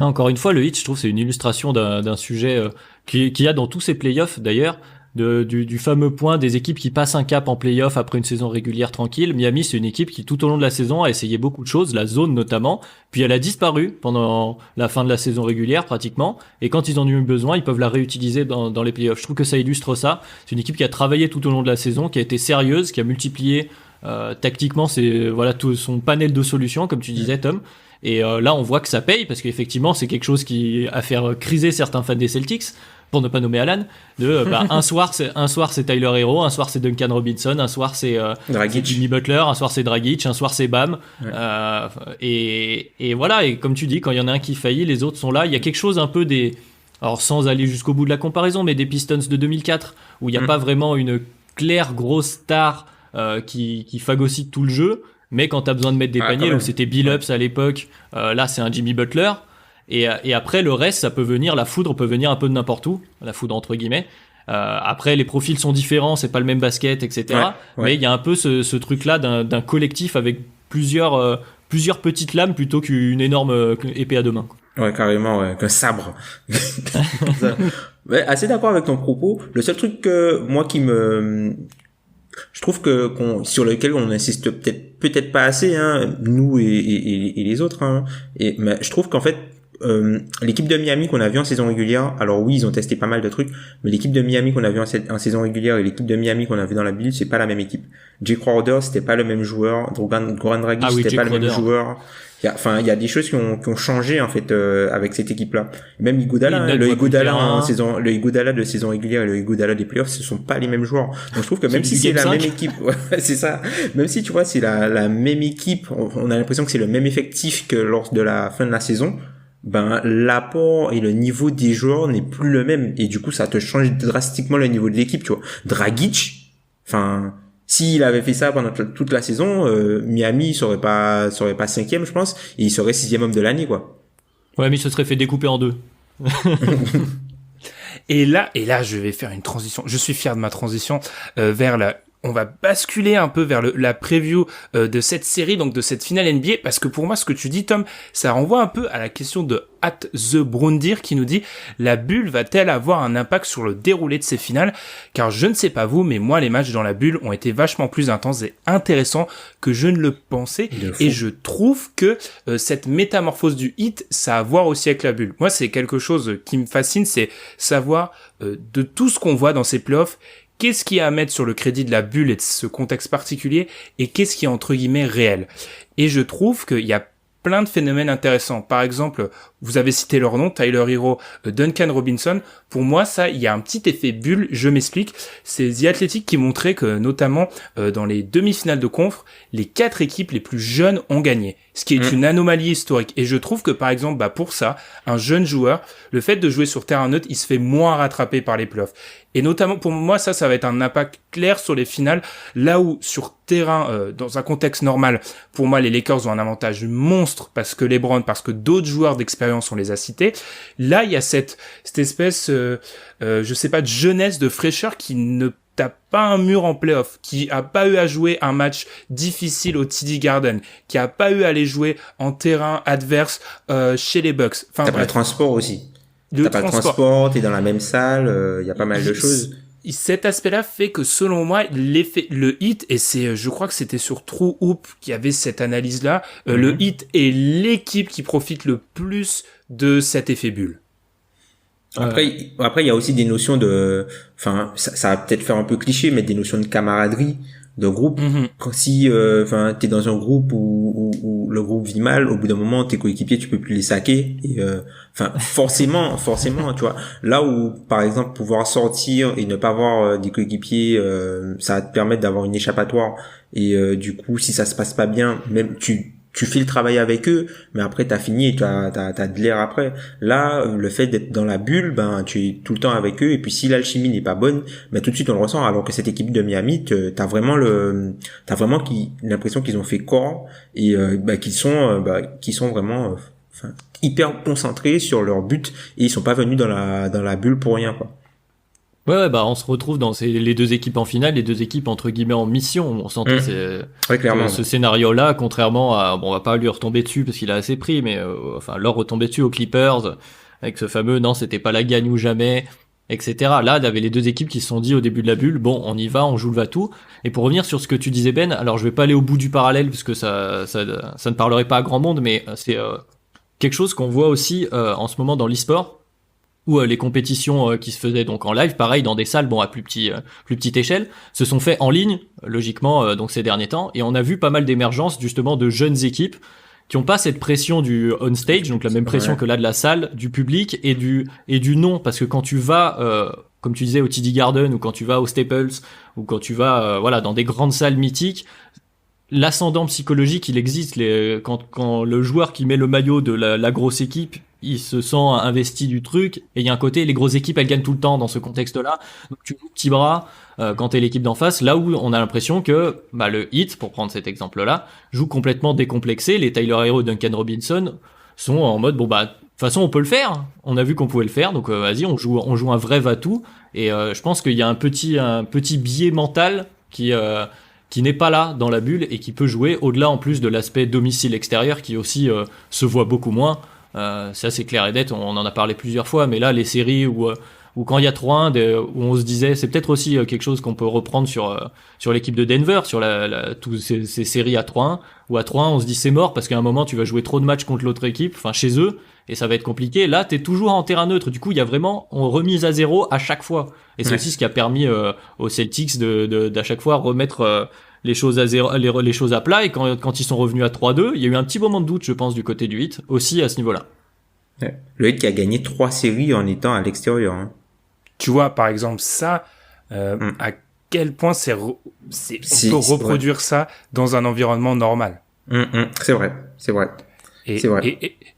Encore une fois, le hit, je trouve, c'est une illustration d'un sujet qu'il y a dans tous ces playoffs d'ailleurs. Du fameux point des équipes qui passent un cap en play-off après une saison régulière tranquille. Miami, c'est une équipe qui tout au long de la saison a essayé beaucoup de choses, la zone notamment, puis elle a disparu pendant la fin de la saison régulière pratiquement, et quand ils en ont eu besoin, ils peuvent la réutiliser dans les play-offs. Je trouve que ça illustre ça. C'est une équipe qui a travaillé tout au long de la saison, qui a été sérieuse, qui a multiplié tactiquement tout son panel de solutions, comme tu disais, Tom. Et là, on voit que ça paye, parce qu'effectivement, c'est quelque chose qui a fait criser certains fans des Celtics, pour ne pas nommer Alan, un soir c'est Tyler Hero, un soir c'est Duncan Robinson, un soir c'est Jimmy Butler, un soir c'est Dragic, un soir c'est Bam. Ouais. Et voilà, et comme tu dis, quand il y en a un qui faillit, les autres sont là. Il y a quelque chose un peu alors sans aller jusqu'au bout de la comparaison, mais des Pistons de 2004, où il n'y a pas vraiment une claire grosse star qui phagocyte tout le jeu, mais quand tu as besoin de mettre des paniers, où c'était Billups à l'époque, là c'est un Jimmy Butler. Et après le reste, ça peut venir, la foudre peut venir un peu de n'importe où, la foudre entre guillemets. Après les profils sont différents, c'est pas le même basket, etc. Mais il y a un peu ce truc là d'un collectif avec plusieurs petites lames plutôt qu'une énorme épée à deux mains, quoi. Ouais, carrément, ouais, qu'un sabre. Ouais, assez d'accord avec ton propos. Le seul truc que moi je trouve sur lequel on insiste peut-être pas assez, hein, nous et les autres, hein. Mais je trouve qu'en fait, l'équipe de Miami qu'on a vu en saison régulière, alors oui, ils ont testé pas mal de trucs, mais l'équipe de Miami qu'on a vu en saison régulière et l'équipe de Miami qu'on a vu dans la bulle, c'est pas la même équipe. Jay Crowder, c'était pas le même joueur. Goran Dragic, c'était pas le même joueur. Il y a des choses qui ont changé, en fait, avec cette équipe-là. Même Iguodala, le Iguodala de saison régulière et le Iguodala des playoffs, ce sont pas les mêmes joueurs. Donc je trouve que même si c'est la même équipe, ouais, c'est ça. Même si tu vois, c'est la même équipe, on a l'impression que c'est le même effectif que lors de la fin de la saison. Ben, l'apport et le niveau des joueurs n'est plus le même. Et du coup, ça te change drastiquement le niveau de l'équipe, tu vois. Dragic, s'il avait fait ça pendant toute la saison, Miami serait pas 5e, je pense, et il serait 6e homme de l'année, quoi. Ouais, mais il se serait fait découper en deux. Et là, je vais faire une transition. Je suis fier de ma transition on va basculer un peu vers la preview de cette série, donc de cette finale NBA, parce que pour moi, ce que tu dis, Tom, ça renvoie un peu à la question de @TheBroundir qui nous dit « La bulle va-t-elle avoir un impact sur le déroulé de ces finales ?» Car je ne sais pas vous, mais moi, les matchs dans la bulle ont été vachement plus intenses et intéressants que je ne le pensais. Et je trouve que cette métamorphose du hit, ça a à voir aussi avec la bulle. Moi, c'est quelque chose qui me fascine, c'est savoir de tout ce qu'on voit dans ces playoffs, qu'est-ce qui est à mettre sur le crédit de la bulle et de ce contexte particulier, et qu'est-ce qui est entre guillemets réel. Et je trouve qu'il y a plein de phénomènes intéressants. Par exemple, vous avez cité leur nom, Tyler Hero, Duncan Robinson. Pour moi, ça, il y a un petit effet bulle, je m'explique. C'est The Athletic qui montrait que, notamment, dans les demi-finales de conf, les 4 équipes les plus jeunes ont gagné. Ce qui est une anomalie historique. Et je trouve que, par exemple, pour ça, un jeune joueur, le fait de jouer sur terrain neutre, il se fait moins rattraper par les playoffs. Et notamment, pour moi, ça va être un impact clair sur les finales, là où, sur terrain, dans un contexte normal, pour moi, les Lakers ont un avantage monstre parce que LeBron, parce que d'autres joueurs d'expérience, on les a cités. Là, il y a cette espèce, je sais pas, de jeunesse, de fraîcheur qui ne tape pas un mur en playoff, qui a pas eu à jouer un match difficile au TD Garden, qui a pas eu à aller jouer en terrain adverse chez les Bucks. T'as pas le transport aussi. T'as pas le transport, t'es dans la même salle, y a pas mal de choses. Cet aspect-là fait que, selon moi, le hit, et je crois que c'était sur True Hoop qui avait cette analyse-là, le hit est l'équipe qui profite le plus de cet effet bulle. Après, il y a aussi des notions ça va peut-être faire un peu cliché, mais des notions de camaraderie, de groupe. Si, t'es dans un groupe où le groupe vit mal, au bout d'un moment, tes coéquipiers, tu peux plus les saquer. Et, forcément, tu vois. Là où, par exemple, pouvoir sortir et ne pas avoir des coéquipiers, ça va te permettre d'avoir une échappatoire. Et, du coup, si ça se passe pas bien, même tu tu fais le travail avec eux, mais après t'as fini et t'as de l'air après. Là, le fait d'être dans la bulle, ben tu es tout le temps avec eux, et puis si l'alchimie n'est pas bonne, ben tout de suite on le ressent. Alors que cette équipe de Miami, t'as vraiment l'impression qu'ils ont fait corps et qu'ils sont vraiment hyper concentrés sur leur but, et ils sont pas venus dans la bulle pour rien, quoi. Ouais, bah on se retrouve dans les deux équipes en finale, les deux équipes entre guillemets en mission. On sentait ouais, clairement. ce scénario-là, contrairement à, bon, on va pas lui retomber dessus parce qu'il a assez pris, mais leur retomber dessus aux Clippers avec ce fameux non, c'était pas la gagne ou jamais, etc. Là, il y avait les deux équipes qui se sont dit au début de la bulle, bon, on y va, on joue le va-tout. Et pour revenir sur ce que tu disais, Ben, alors je vais pas aller au bout du parallèle parce que ça ne parlerait pas à grand monde, mais c'est quelque chose qu'on voit aussi en ce moment dans l'e-sport, où les compétitions qui se faisaient donc en live, pareil dans des salles, bon à plus petite échelle, se sont fait en ligne logiquement donc ces derniers temps, et on a vu pas mal d'émergence justement de jeunes équipes qui ont pas cette pression du on stage, donc la même pression que là de la salle, du public et du nom, parce que quand tu vas comme tu disais au TD Garden, ou quand tu vas au Staples, ou quand tu vas dans des grandes salles mythiques, l'ascendant psychologique il existe. Quand le joueur qui met le maillot de la grosse équipe, il se sent investi du truc, et il y a un côté, les grosses équipes elles gagnent tout le temps dans ce contexte-là, donc tu joues petit bras quand t'es l'équipe d'en face, là où on a l'impression que le Heat, pour prendre cet exemple-là, joue complètement décomplexé. Les Tyler Hero, Duncan Robinson sont en mode de toute façon on peut le faire, on a vu qu'on pouvait le faire, donc vas-y on joue un vrai va-tout, et je pense qu'il y a un petit biais mental qui n'est pas là dans la bulle et qui peut jouer au-delà en plus de l'aspect domicile extérieur qui aussi se voit beaucoup moins. Ça c'est clair et net, on en a parlé plusieurs fois, mais là les séries où quand il y a 3-1, où on se disait, c'est peut-être aussi quelque chose qu'on peut reprendre sur l'équipe de Denver, sur toutes ces séries à 3-1, où à 3-1 on se dit c'est mort parce qu'à un moment tu vas jouer trop de matchs contre l'autre équipe, enfin chez eux, et ça va être compliqué. Là t'es toujours en terrain neutre, du coup il y a vraiment remise à zéro à chaque fois, et c'est aussi ce qui a permis aux Celtics d'à chaque fois remettre les choses à zéro, les choses à plat, et quand ils sont revenus à 3-2, il y a eu un petit moment de doute, je pense, du côté du Heat, aussi à ce niveau-là. Ouais. Le Heat qui a gagné 3 séries en étant à l'extérieur. Hein. Tu vois, par exemple, ça, à quel point on peut reproduire ça dans un environnement normal. C'est vrai.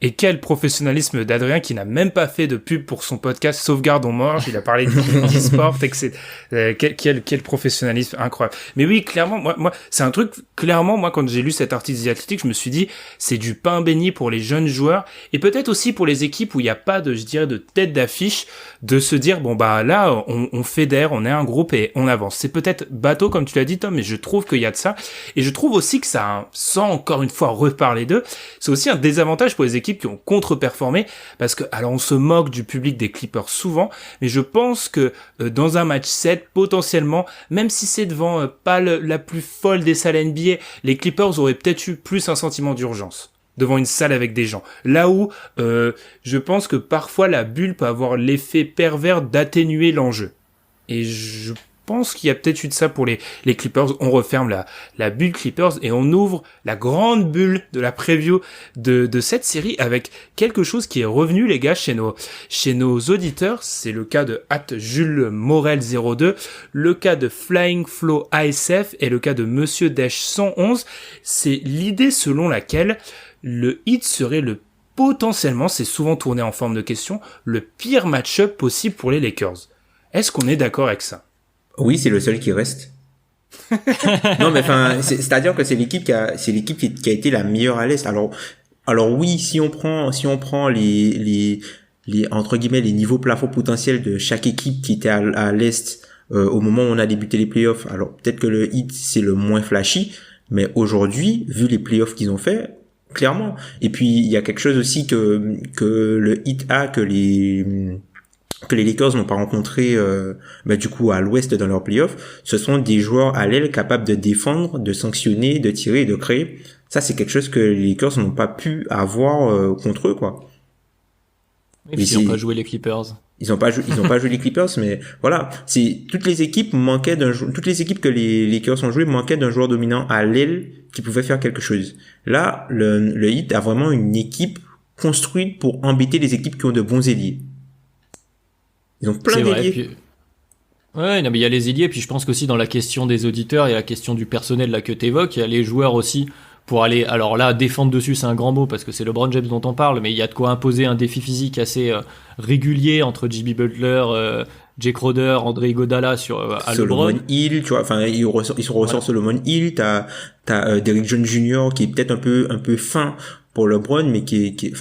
Et quel professionnalisme d'Adrien, qui n'a même pas fait de pub pour son podcast Sauvegarde on Morge. Il a parlé d'e-sport, etc. Quel professionnalisme incroyable. Mais oui, clairement, moi, c'est un truc, clairement, moi, quand j'ai lu cet article The Athletic, je me suis dit, c'est du pain béni pour les jeunes joueurs, et peut-être aussi pour les équipes où il n'y a pas de tête d'affiche, de se dire, là, on fédère, on est un groupe et on avance. C'est peut-être bateau, comme tu l'as dit, Tom, mais je trouve qu'il y a de ça. Et je trouve aussi que ça, sans encore une fois reparler d'eux, c'est aussi un désavantage pour les équipes qui ont contre-performé, parce que, alors on se moque du public des Clippers souvent, mais je pense que dans un match 7, potentiellement, même si c'est devant pas la plus folle des salles NBA, les Clippers auraient peut-être eu plus un sentiment d'urgence devant une salle avec des gens. Là où je pense que parfois la bulle peut avoir l'effet pervers d'atténuer l'enjeu. Et je pense qu'il y a peut-être eu de ça pour les Clippers. On referme la bulle Clippers et on ouvre la grande bulle de la preview de cette série avec quelque chose qui est revenu, les gars, chez nos auditeurs. C'est le cas de @JulesMorel02, le cas de Flying Flow ASF et le cas de Monsieur Dash 111. C'est l'idée selon laquelle le Heat serait potentiellement, c'est souvent tourné en forme de question, le pire match-up possible pour les Lakers. Est-ce qu'on est d'accord avec ça? Oui, c'est le seul qui reste. Non, mais c'est-à-dire que c'est l'équipe qui a été la meilleure à l'Est. Alors oui, si on prend les entre guillemets les niveaux plafond potentiels de chaque équipe qui était à l'Est au moment où on a débuté les playoffs, alors peut-être que le Heat c'est le moins flashy, mais aujourd'hui, vu les playoffs qu'ils ont fait, clairement. Et puis il y a quelque chose aussi que le Heat a que les Lakers n'ont pas rencontré du coup à l'ouest dans leurs playoffs. Ce sont des joueurs à l'aile capables de défendre, de sanctionner, de tirer et de créer. Ça c'est quelque chose que les Lakers n'ont pas pu avoir contre eux, quoi. Et puis ils n'ont pas joué les Clippers. Ils ont pas joué les Clippers, mais voilà, toutes les équipes que les Lakers ont joué manquaient d'un joueur dominant à l'aile qui pouvait faire quelque chose. Là, le Heat a vraiment une équipe construite pour embêter les équipes qui ont de bons ailiers. Ils ont plein d'ailiers. Ouais, non, mais il y a les ailiers, puis je pense qu'aussi dans la question des auditeurs, il y a la question du personnel là que t'évoques, il y a les joueurs aussi pour aller, alors là, défendre dessus, c'est un grand mot parce que c'est LeBron James dont on parle, mais il y a de quoi imposer un défi physique assez régulier entre Jimmy Butler, Jay Crowder, André Iguodala à LeBron. Solomon Hill, tu vois, enfin, ils ressortent Solomon Hill, t'as Derrick Jones Jr. qui est peut-être un peu fin pour LeBron, mais qui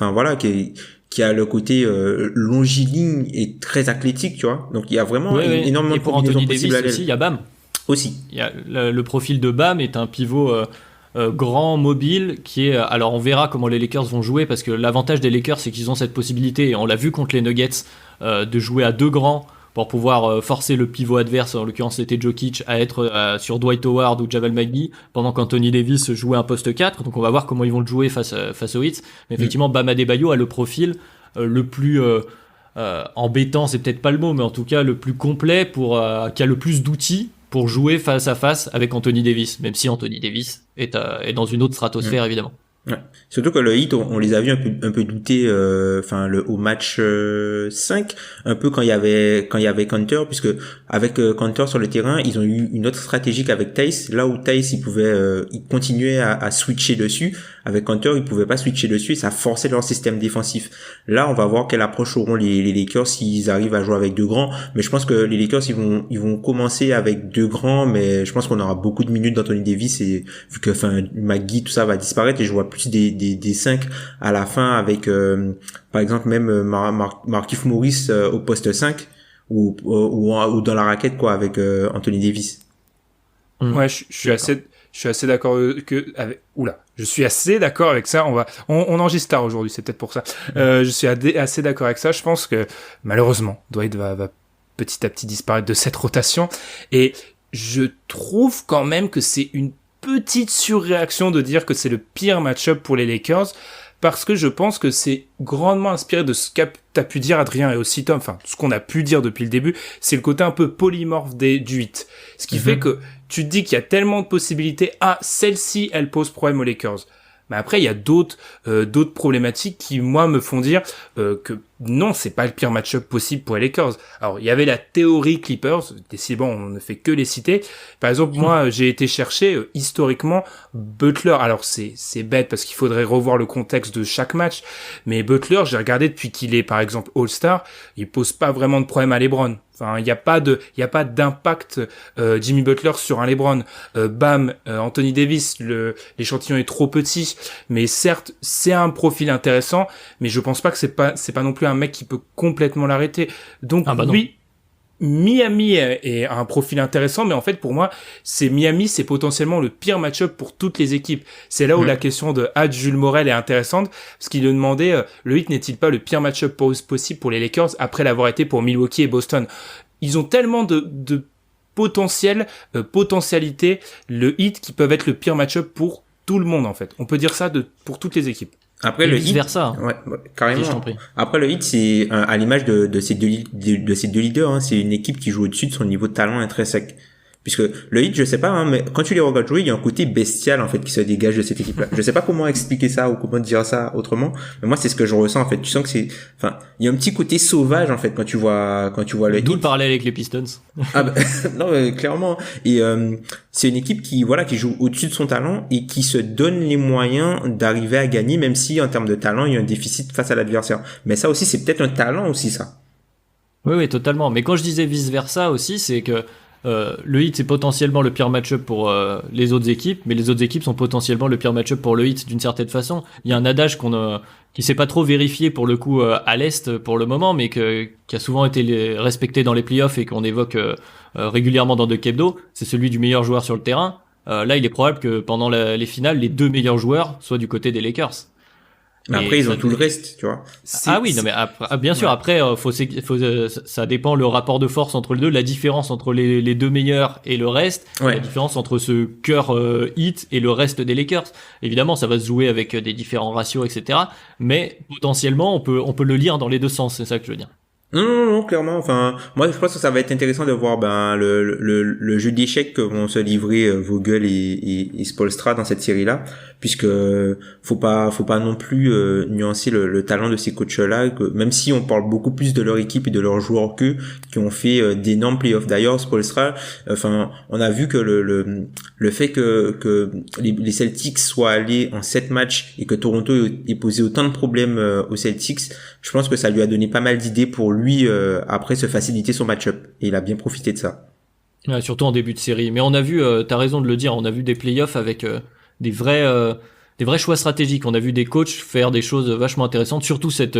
a le côté longiligne et très athlétique, tu vois. Donc il y a vraiment énormément de combinaisons possibles à l'aile. Et pour Anthony Davis aussi, il y a Bam. Aussi. Il y a le profil de Bam est un pivot grand, mobile, qui est... Alors on verra comment les Lakers vont jouer, parce que l'avantage des Lakers, c'est qu'ils ont cette possibilité, et on l'a vu contre les Nuggets, de jouer à 2 grands pour pouvoir forcer le pivot adverse, en l'occurrence c'était Jokic, à être sur Dwight Howard ou Jamal McGee, pendant qu'Anthony Davis jouait un poste 4, donc on va voir comment ils vont le jouer face aux Heat. Mais effectivement, Bam Adebayo a le profil le plus... embêtant, c'est peut-être pas le mot, mais en tout cas le plus complet, qui a le plus d'outils pour jouer face à face avec Anthony Davis, même si Anthony Davis est dans une autre stratosphère, évidemment. Ouais. Surtout que le Heat, on les a vus un peu douter, au match 5, un peu quand il y avait Kanter, puisque avec Kanter sur le terrain, ils ont eu une autre stratégie qu'avec Theis. Là où Theis, il continuait à switcher dessus. Avec Kanter, ils pouvaient pas switcher dessus et ça forçait leur système défensif. Là, on va voir quelle approche auront les Lakers s'ils arrivent à jouer avec 2 grands. Mais je pense que les Lakers, ils vont commencer avec 2 grands, mais je pense qu'on aura beaucoup de minutes d'Anthony Davis et vu que, McGee, tout ça va disparaître et je vois plus des 5 à la fin avec, par exemple, même Markieff Morris au poste 5 ou dans la raquette, quoi, avec Anthony Davis. Ouais, je suis assez d'accord je suis assez d'accord avec ça. On enregistre tard aujourd'hui, c'est peut-être pour ça. Je suis assez d'accord avec ça. Je pense que malheureusement, Dwight va petit à petit disparaître de cette rotation. Et je trouve quand même que c'est une petite surréaction de dire que c'est le pire match-up pour les Lakers, parce que je pense que c'est grandement inspiré de ce qu'a pu dire Adrien et aussi Tom, enfin, ce qu'on a pu dire depuis le début, c'est le côté un peu polymorphe du 8. Ce qui fait que tu te dis qu'il y a tellement de possibilités, celle-ci, elle pose problème aux Lakers. Mais après, il y a d'autres problématiques qui, moi, me font dire que non, c'est pas le pire match-up possible pour les Lakers. Alors, il y avait la théorie Clippers, décidément, on ne fait que les citer. Par exemple, moi, j'ai été chercher historiquement Butler. Alors, c'est bête parce qu'il faudrait revoir le contexte de chaque match, mais Butler, j'ai regardé depuis qu'il est, par exemple, All-Star, il pose pas vraiment de problème à LeBron. Enfin, il y a pas d'impact Jimmy Butler sur un LeBron. Anthony Davis, l'échantillon est trop petit, mais certes, c'est un profil intéressant, mais je pense pas que c'est pas non plus un mec qui peut complètement l'arrêter. Donc oui, Miami est un profil intéressant, mais en fait pour moi, Miami, c'est potentiellement le pire match-up pour toutes les équipes. C'est là où la question de Jules Morel est intéressante, parce qu'il lui demandait le Heat n'est-il pas le pire match-up possible pour les Lakers après l'avoir été pour Milwaukee et Boston. Ils ont tellement de potentialité, le Heat, qui peuvent être le pire match-up pour tout le monde en fait. On peut dire ça pour toutes les équipes. Après le Heat, versa. Ouais, carrément. Après le Heat, c'est à l'image de ces deux leaders, hein, c'est une équipe qui joue au-dessus de son niveau de talent intrinsèque. Puisque le Heat, je sais pas, hein, mais quand tu les regardes jouer, il y a un côté bestial en fait qui se dégage de cette équipe-là. Je sais pas comment expliquer ça ou comment dire ça autrement, mais moi c'est ce que je ressens en fait. Tu sens que il y a un petit côté sauvage en fait quand tu vois le Heat. D'où le parallèle avec les Pistons. Non, clairement. Et c'est une équipe qui joue au-dessus de son talent et qui se donne les moyens d'arriver à gagner, même si en termes de talent il y a un déficit face à l'adversaire. Mais ça aussi c'est peut-être un talent aussi ça. Oui, totalement. Mais quand je disais vice versa aussi, c'est que le Heat c'est potentiellement le pire match-up pour les autres équipes, mais les autres équipes sont potentiellement le pire match-up pour le Heat d'une certaine façon. Il y a un adage qui s'est pas trop vérifié pour le coup à l'Est pour le moment, mais qui a souvent été respecté dans les playoffs et qu'on évoque régulièrement dans The Hebdo, c'est celui du meilleur joueur sur le terrain. Là, il est probable que pendant les finales, les 2 meilleurs joueurs soient du côté des Lakers. Mais après, ils ont tout le reste, tu vois. Mais après, bien sûr, après, ça dépend le rapport de force entre les deux, la différence entre les 2 meilleurs et le reste, la différence entre ce cœur Heat et le reste des Lakers. Évidemment, ça va se jouer avec des différents ratios, etc. Mais potentiellement, on peut le lire dans les deux sens, c'est ça que je veux dire. Non, clairement. Enfin, moi, je pense que ça va être intéressant de voir le jeu d'échecs que vont se livrer Vogel et Spoelstra dans cette série-là, puisque faut pas non plus nuancer le talent de ces coachs-là. Que même si on parle beaucoup plus de leur équipe et de leurs joueurs qu'eux, qui ont fait d'énormes playoffs. D'ailleurs, Spoelstra, enfin, on a vu que le fait que les Celtics soient allés en 7 matchs et que Toronto ait posé autant de problèmes aux Celtics, je pense que ça lui a donné pas mal d'idées pour lui après se faciliter son match-up, et il a bien profité de ça. Ouais, surtout en début de série. Mais on a vu, t'as raison de le dire, on a vu des playoffs avec des vrais choix stratégiques. On a vu des coachs faire des choses vachement intéressantes, surtout cette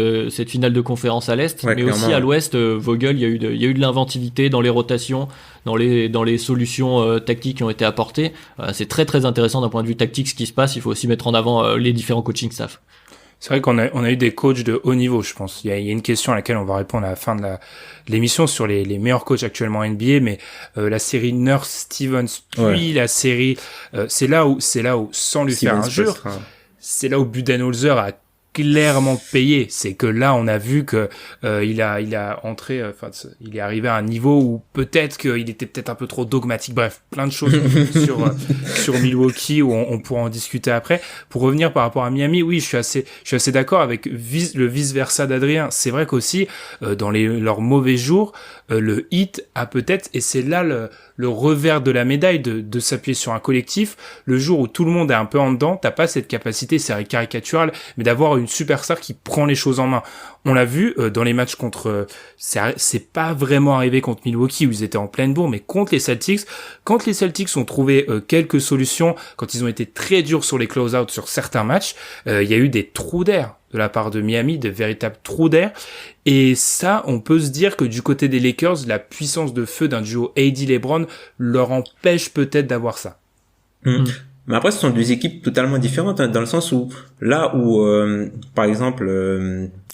finale de conférence à l'Est, ouais, mais aussi à l'Ouest. Vogel, il y a eu de l'inventivité dans les rotations, dans les solutions tactiques qui ont été apportées. C'est très très intéressant d'un point de vue tactique ce qui se passe. Il faut aussi mettre en avant les différents coaching staff. C'est vrai qu'on a eu des coachs de haut niveau, je pense. Il y a une question à laquelle on va répondre à la fin de l'émission sur les meilleurs coachs actuellement en NBA, mais la série Nurse Stevens, puis la série, c'est là où, sans lui faire injure, c'est là où Budenholzer a clairement payé. C'est que là, on a vu que il a entré, il est arrivé à un niveau où peut-être qu'il était peut-être un peu trop dogmatique. Bref, plein de choses sur Milwaukee où on pourra en discuter après. Pour revenir par rapport à Miami, oui, je suis assez d'accord avec le vice-versa d'Adrien. C'est vrai qu'aussi dans leurs mauvais jours, le Heat a peut-être, et c'est là le revers de la médaille de s'appuyer sur un collectif. Le jour où tout le monde est un peu en dedans, t'as pas cette capacité, c'est caricatural, mais d'avoir une superstar qui prend les choses en main. On l'a vu dans les matchs contre, c'est pas vraiment arrivé contre Milwaukee où ils étaient en pleine bourre, mais contre les Celtics, quand les Celtics ont trouvé quelques solutions, quand ils ont été très durs sur les close-out sur certains matchs, il y a eu des trous d'air de la part de Miami, de véritables trous d'air. Et ça, on peut se dire que du côté des Lakers, la puissance de feu d'un duo AD-LeBron leur empêche peut-être d'avoir ça. Mais après, ce sont deux équipes totalement différentes, hein, dans le sens où, là où, par exemple,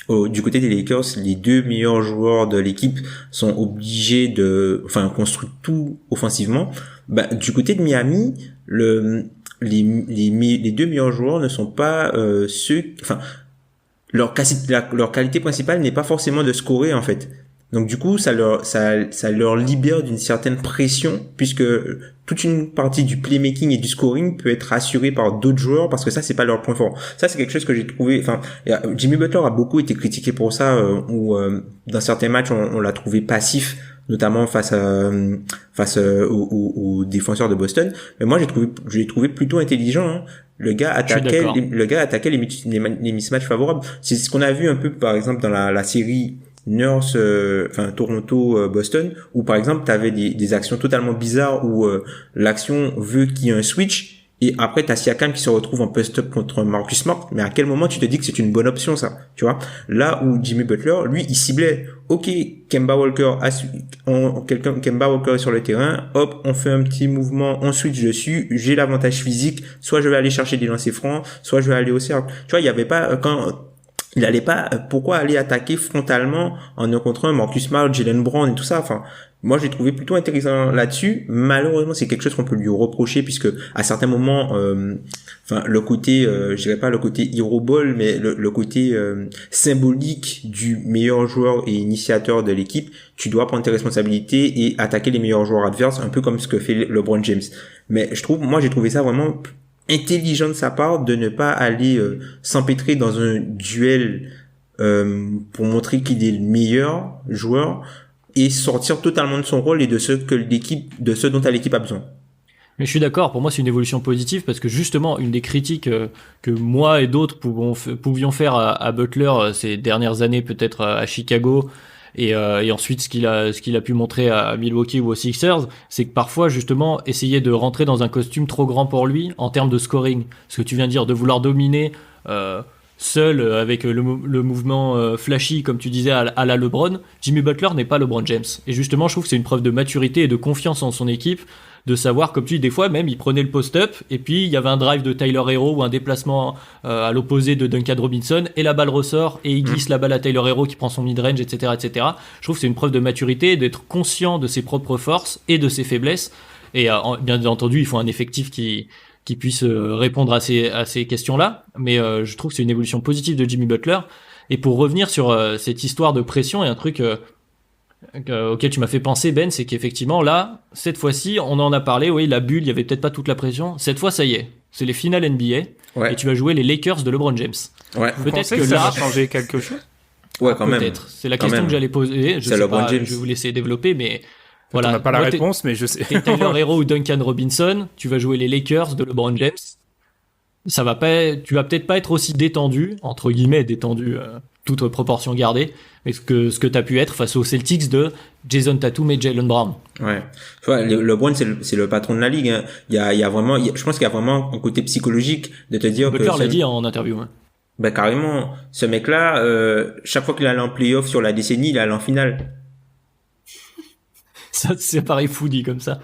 du côté des Lakers, les deux meilleurs joueurs de l'équipe sont obligés construire tout offensivement. Du côté de Miami, les deux meilleurs joueurs ne sont pas leur qualité principale n'est pas forcément de scorer, en fait. Donc du coup, ça leur libère d'une certaine pression, puisque toute une partie du playmaking et du scoring peut être assurée par d'autres joueurs, parce que ça, c'est pas leur point fort. Ça, c'est quelque chose que j'ai trouvé, Jimmy Butler a beaucoup été critiqué pour ça, où dans certains matchs, on l'a trouvé passif, notamment face aux défenseurs de Boston. Mais moi, je l'ai trouvé plutôt intelligent, hein. Le gars attaquait les mismatchs favorables. C'est ce qu'on a vu un peu, par exemple, dans la série Nurse, Toronto, Boston, où par exemple t'avais des actions totalement bizarres où l'action veut qu'il y ait un switch, et après t'as Siakam qui se retrouve en post-up contre Marcus Smart. Mais à quel moment tu te dis que c'est une bonne option, ça, tu vois? Là où Jimmy Butler, lui, il ciblait, ok, Kemba Walker est sur le terrain, hop, on fait un petit mouvement, on switch dessus, j'ai l'avantage physique, soit je vais aller chercher des lancers francs, soit je vais aller au cercle. Tu vois, il y avait pas, il allait pas, pourquoi aller attaquer frontalement en un contre un Marcus Smart, Jaylen Brown et tout ça. Enfin, moi, j'ai trouvé plutôt intéressant là-dessus. Malheureusement, c'est quelque chose qu'on peut lui reprocher, puisque à certains moments, le côté, je dirais pas le côté hero ball, mais le côté symbolique du meilleur joueur et initiateur de l'équipe, tu dois prendre tes responsabilités et attaquer les meilleurs joueurs adverses, un peu comme ce que fait LeBron James. Mais j'ai trouvé ça vraiment intelligent de sa part de ne pas aller s'empêtrer dans un duel pour montrer qu'il est le meilleur joueur et sortir totalement de son rôle et de ce dont l'équipe a besoin. Mais je suis d'accord, pour moi c'est une évolution positive, parce que justement une des critiques que moi et d'autres pouvions faire à Butler ces dernières années, peut-être à Chicago, et ensuite ce qu'il a pu montrer à Milwaukee ou aux Sixers, c'est que parfois justement essayer de rentrer dans un costume trop grand pour lui en termes de scoring, ce que tu viens de dire, de vouloir dominer seul avec le mouvement flashy comme tu disais à la LeBron. Jimmy Butler n'est pas LeBron James, et justement je trouve que c'est une preuve de maturité et de confiance en son équipe, de savoir, comme tu dis, des fois même il prenait le post-up et puis il y avait un drive de Tyler Hero ou un déplacement à l'opposé de Duncan Robinson et la balle ressort et il glisse la balle à Tyler Hero qui prend son mid-range, etc. Je trouve que c'est une preuve de maturité, d'être conscient de ses propres forces et de ses faiblesses, et bien entendu il faut un effectif qui puisse répondre à ces questions-là, mais je trouve que c'est une évolution positive de Jimmy Butler. Et pour revenir sur cette histoire de pression, il y a un truc auquel tu m'as fait penser, Ben, c'est qu'effectivement, là, cette fois-ci, on en a parlé, oui, la bulle, il y avait peut-être pas toute la pression. Cette fois, ça y est, c'est les finales NBA, Ouais. et tu vas jouer les Lakers de LeBron James. Ouais. Vous Peut-être pensez que que ça là, va changer quelque chose? Ouais, quand même. peut-être. C'est la Quand question même. que j'allais poser. Je C'est sais LeBron pas, James. je vais vous laisser développer, mais voilà. On n'a pas la Moi, réponse, mais je sais. T'es Tyler Hero ou Duncan Robinson, tu vas jouer les Lakers de LeBron James. Ça va pas, tu vas peut-être pas être aussi détendu, entre guillemets détendu, toute proportion gardée, mais ce que t'as pu être face aux Celtics de Jason Tatum et Jaylen Brown. Ouais. Tu vois, LeBron, c'est le patron de la ligue, hein. Il y a vraiment, je pense qu'il y a vraiment un côté psychologique de te dire Butler que l'a dit en interview. Hein. bah, carrément, ce mec-là, chaque fois qu'il allait en playoff sur la décennie, il allait en finale. Ça, c'est pareil fou dit comme ça.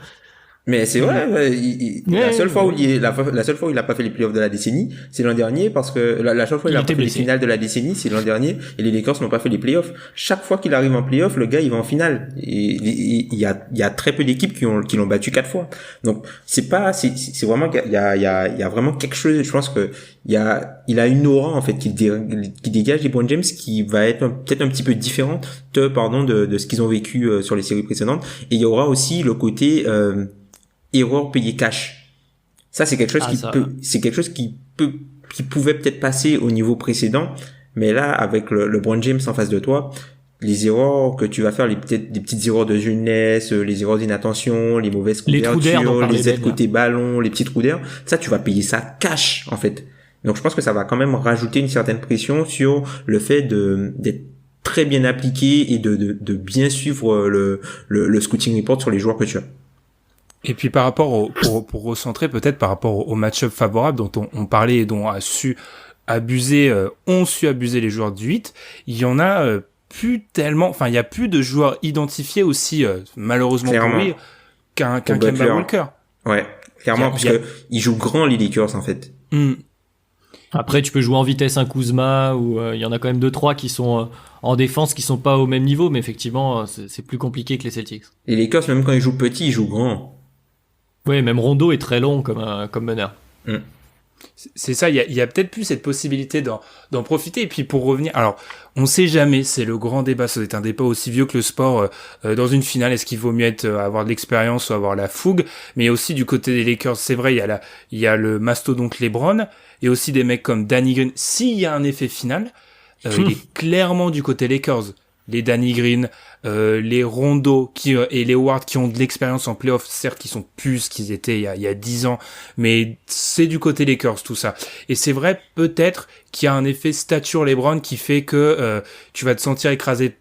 Mais c'est vrai, ouais, la seule fois où la seule fois où il a pas fait les playoffs de la décennie, c'est l'an dernier, parce que la seule fois où il a pas fait les finales de la décennie, c'est l'an dernier, et les Lakers n'ont pas fait les playoffs. Chaque fois qu'il arrive en playoff, le gars, il va en finale. Et il y a très peu d'équipes qui l'ont battu 4 fois. Donc, c'est vraiment qu'il y a vraiment quelque chose, je pense que il a une aura, en fait, qui dégage LeBron James, qui va être peut-être un petit peu différente, de ce qu'ils ont vécu sur les séries précédentes. Et il y aura aussi le côté, erreur payée cash. Ça, c'est quelque chose qui pouvait peut-être passer au niveau précédent, mais là, avec le LeBron James en face de toi, les erreurs que tu vas faire, des petites erreurs de jeunesse, les erreurs d'inattention, les mauvaises couvertures, les aides côté ballon, les petits trous d'air, ça, tu vas payer ça cash, en fait. Donc, je pense que ça va quand même rajouter une certaine pression sur le fait d'être très bien appliqué et de bien suivre le scouting report sur les joueurs que tu as. Et puis par rapport pour recentrer peut-être par rapport au match-up favorable dont on parlait et dont ont su abuser les joueurs du 8, il y en a plus tellement, enfin il y a plus de joueurs identifiés aussi malheureusement clairement. pour lui qu'un Kemba Walker. Ouais, clairement parce que ils jouent grand les Lakers en fait. Après tu peux jouer en vitesse un Kuzma ou il y en a quand même 2-3 qui sont en défense qui sont pas au même niveau, mais effectivement c'est plus compliqué que les Celtics. Les Lakers même quand ils jouent petit, ils jouent grand. Oui, même Rondo est très long comme meneur. C'est ça, il y a peut-être plus cette possibilité d'en profiter. Et puis pour revenir, alors on sait jamais, c'est le grand débat, ça doit être un débat aussi vieux que le sport. Dans une finale, est-ce qu'il vaut mieux avoir de l'expérience ou avoir la fougue? Mais il y a aussi du côté des Lakers, c'est vrai, il y a le mastodonte LeBron, et aussi des mecs comme Danny Green. S'il y a un effet final, il est clairement du côté Lakers. Les Danny Green, les Rondo et les Ward qui ont de l'expérience en playoff, certes qui sont plus ce qu'ils étaient il y a 10 ans, mais c'est du côté Lakers tout ça. Et c'est vrai peut-être qu'il y a un effet stature LeBron qui fait que tu vas te sentir écrasé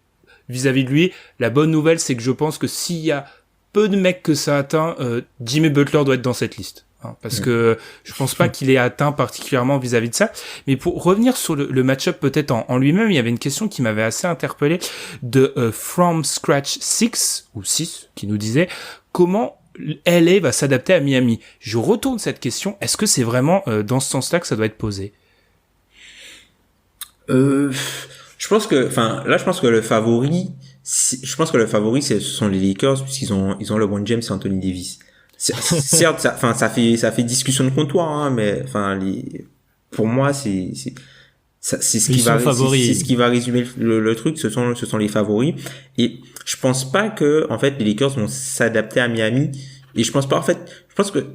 vis-à-vis de lui. La bonne nouvelle, c'est que je pense que s'il y a peu de mecs que ça atteint, Jimmy Butler doit être dans cette liste. Parce que je pense pas qu'il est atteint particulièrement vis-à-vis de ça. Mais pour revenir sur le match-up peut-être en lui-même, il y avait une question qui m'avait assez interpellé de From Scratch 6 ou 6 qui nous disait comment LA va s'adapter à Miami. Je retourne cette question. Est-ce que c'est vraiment dans ce sens-là que ça doit être posé? Je pense que le favori, ce sont les Lakers puisqu'ils ont LeBron James et Anthony Davis. Certes, ça fait discussion de comptoir, hein, mais pour moi, c'est ce qui va résumer le truc. Ce sont les favoris. Et je pense pas que, en fait, les Lakers vont s'adapter à Miami. Et je pense que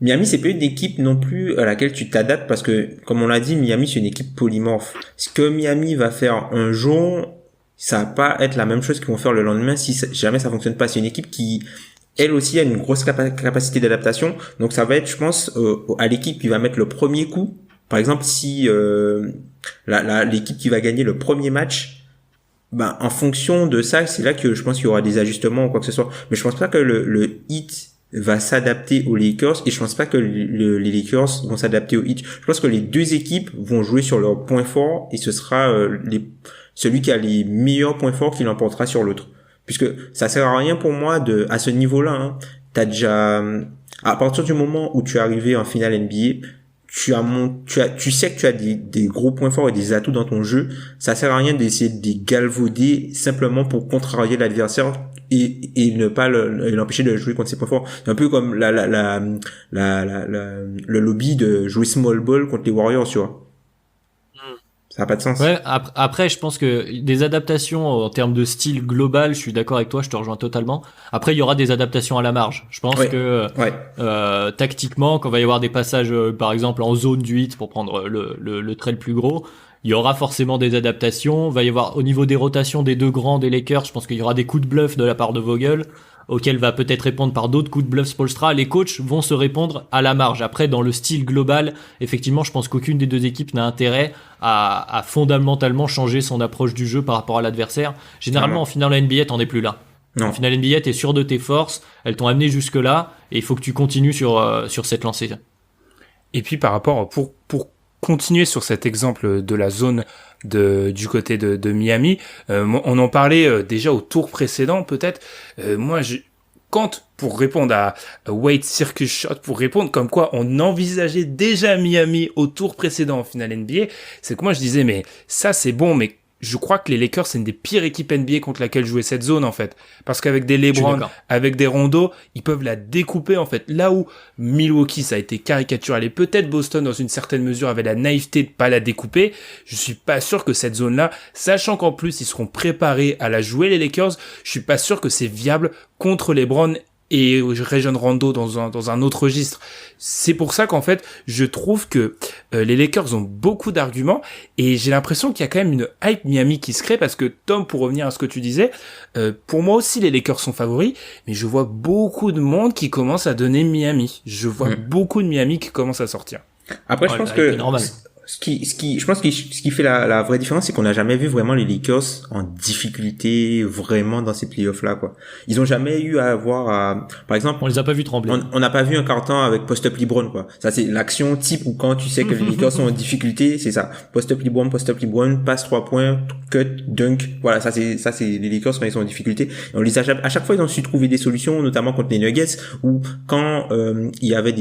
Miami, c'est pas une équipe non plus à laquelle tu t'adaptes parce que, comme on l'a dit, Miami, c'est une équipe polymorphe. Ce que Miami va faire un jour, ça va pas être la même chose qu'ils vont faire le lendemain si jamais ça fonctionne pas. C'est une équipe qui, elle aussi a une grosse capacité d'adaptation. Donc ça va être, je pense, à l'équipe qui va mettre le premier coup. Par exemple, si l'équipe qui va gagner le premier match, ben en fonction de ça, c'est là que je pense qu'il y aura des ajustements ou quoi que ce soit. Mais je pense pas que le Heat va s'adapter aux Lakers et je pense pas que les Lakers vont s'adapter aux Heat. Je pense que les deux équipes vont jouer sur leurs points forts et ce sera celui qui a les meilleurs points forts qui l'emportera sur l'autre. Puisque ça sert à rien pour moi à ce niveau-là, hein. À partir du moment où tu es arrivé en finale NBA, tu sais que tu as des gros points forts et des atouts dans ton jeu. Ça sert à rien d'essayer de les galvauder simplement pour contrarier l'adversaire et ne pas l'empêcher de jouer contre ses points forts. C'est un peu comme le lobby de jouer small ball contre les Warriors, tu vois. Ça a pas de sens. Ouais, après, je pense que des adaptations en termes de style global, je suis d'accord avec toi, je te rejoins totalement. Après, il y aura des adaptations à la marge. Je pense que tactiquement, quand il va y avoir des passages, par exemple en zone du hit, pour prendre le trait le plus gros, il y aura forcément des adaptations. Il va y avoir au niveau des rotations des deux grands des Lakers, je pense qu'il y aura des coups de bluff de la part de Vogel, auxquels va peut-être répondre par d'autres coups de bluff Spoelstra. Les coachs vont se répondre à la marge. Après, dans le style global, effectivement, je pense qu'aucune des deux équipes n'a intérêt à fondamentalement changer son approche du jeu par rapport à l'adversaire. Généralement, en finale NBA, t'en es plus là. Non. En finale NBA, t'es sûr de tes forces, elles t'ont amené jusque-là, et il faut que tu continues sur cette lancée. Et puis par rapport, pour continuer sur cet exemple de la zone du côté de Miami, on en parlait déjà au tour précédent peut-être. Pour répondre à Wade Circus Shot, pour répondre comme quoi on envisageait déjà Miami au tour précédent en finale NBA, c'est que moi je disais mais ça c'est bon, mais je crois que les Lakers c'est une des pires équipes NBA contre laquelle jouer cette zone en fait, parce qu'avec des LeBron, avec des Rondo, ils peuvent la découper en fait. Là où Milwaukee ça a été caricatural et peut-être Boston dans une certaine mesure avait la naïveté de pas la découper, je suis pas sûr que cette zone là, sachant qu'en plus ils seront préparés à la jouer les Lakers, je suis pas sûr que c'est viable contre LeBron et Rajon Rondo dans un autre registre. C'est pour ça qu'en fait, je trouve que les Lakers ont beaucoup d'arguments et j'ai l'impression qu'il y a quand même une hype Miami qui se crée parce que Tom, pour revenir à ce que tu disais, pour moi aussi les Lakers sont favoris, mais je vois beaucoup de monde qui commence à donner Miami. Je vois beaucoup de Miami qui commencent à sortir. Après, je pense que je pense que ce qui fait la vraie différence, c'est qu'on n'a jamais vu vraiment les Lakers en difficulté vraiment dans ces playoffs-là, quoi. Ils ont jamais eu à avoir par exemple. On les a pas vus trembler. On n'a pas vu un carton avec post-up LeBron, quoi. Ça, c'est l'action type où quand tu sais que les Lakers sont en difficulté, c'est ça. Post-up LeBron, passe 3 points, cut, dunk. Voilà, ça, c'est les Lakers quand ils sont en difficulté. Et on les a à chaque fois, ils ont su trouver des solutions, notamment contre les Nuggets, où quand, il y avait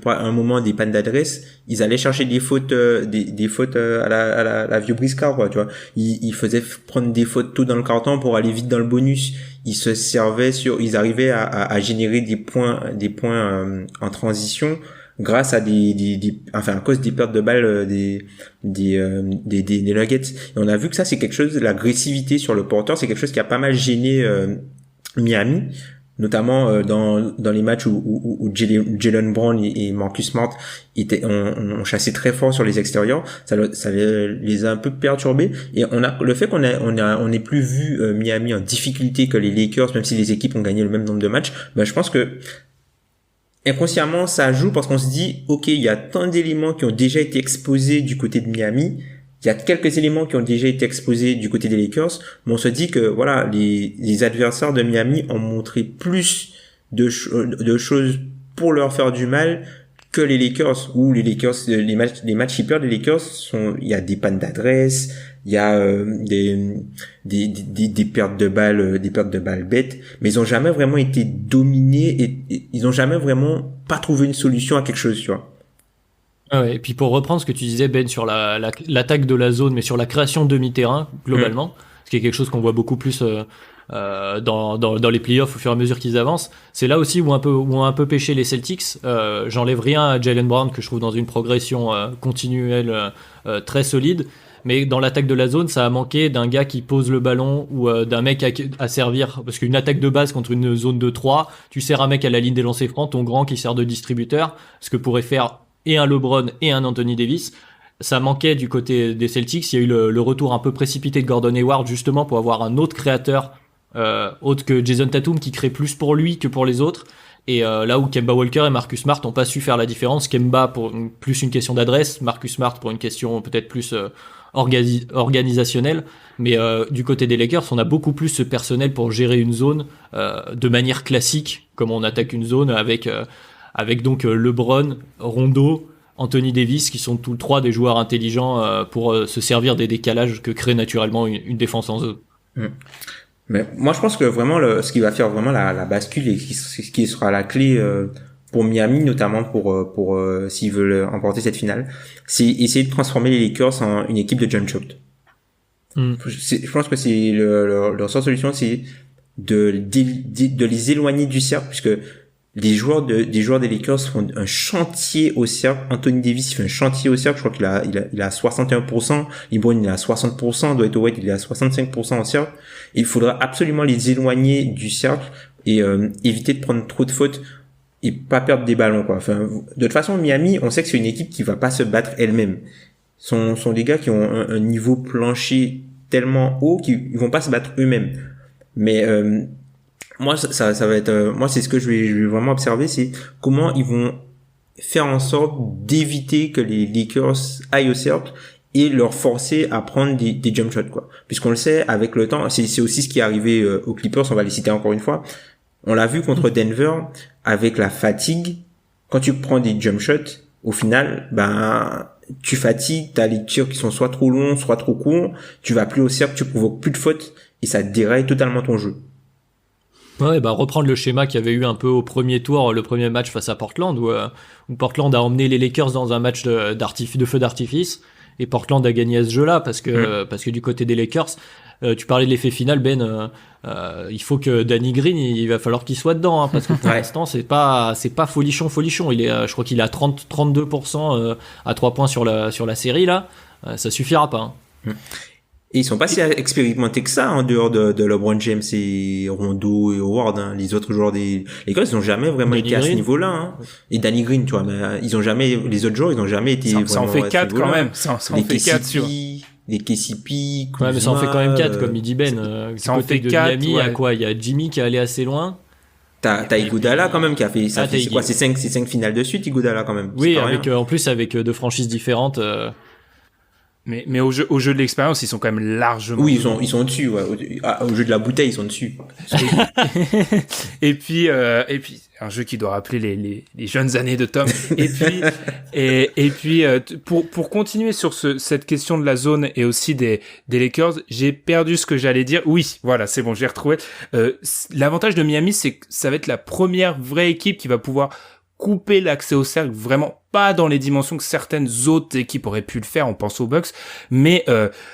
un moment des pannes d'adresse, ils allaient chercher des fautes, des fautes à la vieux briscard, quoi, tu vois. Ils faisaient prendre des fautes tout dans le carton pour aller vite dans le bonus. Ils arrivaient à générer des points en transition grâce à à cause des pertes de balles des Nuggets. Et on a vu que ça, c'est quelque chose, l'agressivité sur le porteur, c'est quelque chose qui a pas mal gêné Miami, notamment dans les matchs où Jaylen Brown et Marcus Smart ont chassé très fort sur les extérieurs. Ça les a un peu perturbés, et le fait qu'on ait plus vu Miami en difficulté que les Lakers, même si les équipes ont gagné le même nombre de matchs, je pense que inconsciemment ça joue, parce qu'on se dit ok, il y a tant d'éléments qui ont déjà été exposés du côté de Miami. Il y a quelques éléments qui ont déjà été exposés du côté des Lakers, mais on se dit que voilà, les adversaires de Miami ont montré plus de choses pour leur faire du mal que les Lakers, où les matchs qui perdent les Lakers il y a des pannes d'adresse, il y a des pertes de balles bêtes, mais ils ont jamais vraiment été dominés et ils ont jamais vraiment pas trouvé une solution à quelque chose, tu vois. Ah ouais, et puis pour reprendre ce que tu disais, Ben, sur l'attaque de la zone, mais sur la création de demi-terrain, globalement, ce qui est quelque chose qu'on voit beaucoup plus dans les playoffs au fur et à mesure qu'ils avancent, c'est là aussi où ont un peu pêché les Celtics. J'enlève rien à Jaylen Brown, que je trouve dans une progression continuelle très solide, mais dans l'attaque de la zone, ça a manqué d'un gars qui pose le ballon ou d'un mec à servir, parce qu'une attaque de base contre une zone de 3, tu sers un mec à la ligne des lancers francs, ton grand qui sert de distributeur, ce que pourrait faire et un LeBron et un Anthony Davis. Ça manquait du côté des Celtics. Il y a eu le retour un peu précipité de Gordon Hayward, justement pour avoir un autre créateur autre que Jason Tatum, qui crée plus pour lui que pour les autres. Et là où Kemba Walker et Marcus Smart n'ont pas su faire la différence, Kemba pour plus une question d'adresse, Marcus Smart pour une question peut-être plus organisationnelle. Mais du côté des Lakers, on a beaucoup plus ce personnel pour gérer une zone de manière classique, comme on attaque une zone avec donc LeBron, Rondo, Anthony Davis, qui sont tous trois des joueurs intelligents pour se servir des décalages que crée naturellement une défense en zone. Mais moi, je pense que vraiment ce qui va faire vraiment la bascule et ce qui sera la clé pour Miami, notamment pour s'ils veulent emporter cette finale, c'est essayer de transformer les Lakers en une équipe de jump shot. Je pense que c'est leur seule solution, c'est de les éloigner du cercle, puisque des joueurs des Lakers font un chantier au cercle. Anthony Davis, il fait un chantier au cercle. Je crois qu'il a 61%. LeBron, il est à 60%. Dwight Howard, il est à 65% au cercle. Et il faudra absolument les éloigner du cercle et éviter de prendre trop de fautes et pas perdre des ballons, quoi. Enfin, de toute façon, Miami, on sait que c'est une équipe qui va pas se battre elle-même. Sont des gars qui ont un niveau plancher tellement haut qu'ils vont pas se battre eux-mêmes. Mais moi, ça va être, moi, c'est ce que je vais vraiment observer, c'est comment ils vont faire en sorte d'éviter que les Lakers aillent au cercle et leur forcer à prendre des jump shots, quoi. Puisqu'on le sait, avec le temps, c'est aussi ce qui est arrivé aux Clippers, on va les citer encore une fois. On l'a vu contre Denver, avec la fatigue, quand tu prends des jump shots, au final, tu fatigues, t'as les tirs qui sont soit trop longs, soit trop courts, tu vas plus au cercle, tu provoques plus de fautes, et ça déraille totalement ton jeu. Ouais, reprendre le schéma qu'il y avait eu un peu au premier tour, le premier match face à Portland, où Portland a emmené les Lakers dans un match de feu d'artifice, et Portland a gagné à ce jeu-là, parce que du côté des Lakers, tu parlais de l'effet final, Ben, il faut que Danny Green, il va falloir qu'il soit dedans, hein, parce que pour l'instant, c'est pas folichon. Il est, je crois qu'il est à 32% à 3 points sur la série, là. Ça suffira pas, hein. Et ils sont pas si expérimentés que ça en dehors de LeBron James et Rondo et Howard, hein. Les autres joueurs des Lakers, ils ont jamais vraiment été à ce niveau-là, hein. Et Danny Green, tu vois, mais les autres joueurs, ils ont jamais été vraiment ça en fait 4 quand même. Ça en fait 4 sur les KCP, ouais, mais ça en fait quand même 4, comme il dit Ben. Ça en fait 4, Miami, ouais. Il y a Jimmy qui est allé assez loin. T'as Iguodala quand même qui a fait ça. C'est quoi, c'est 5 finales de suite, Iguodala quand même. Oui, avec en plus avec deux franchises différentes. Mais au jeu de l'expérience, ils sont quand même largement. Oui, ils sont dessus, ouais. Au jeu de la bouteille, ils sont dessus. et puis, un jeu qui doit rappeler les jeunes années de Tom. Et puis, pour continuer sur cette question de la zone et aussi des Lakers, j'ai perdu ce que j'allais dire. Oui, voilà, c'est bon, j'ai retrouvé. L'avantage de Miami, c'est que ça va être la première vraie équipe qui va pouvoir couper l'accès au cercle, vraiment pas dans les dimensions que certaines autres équipes auraient pu le faire, on pense aux Bucks, mais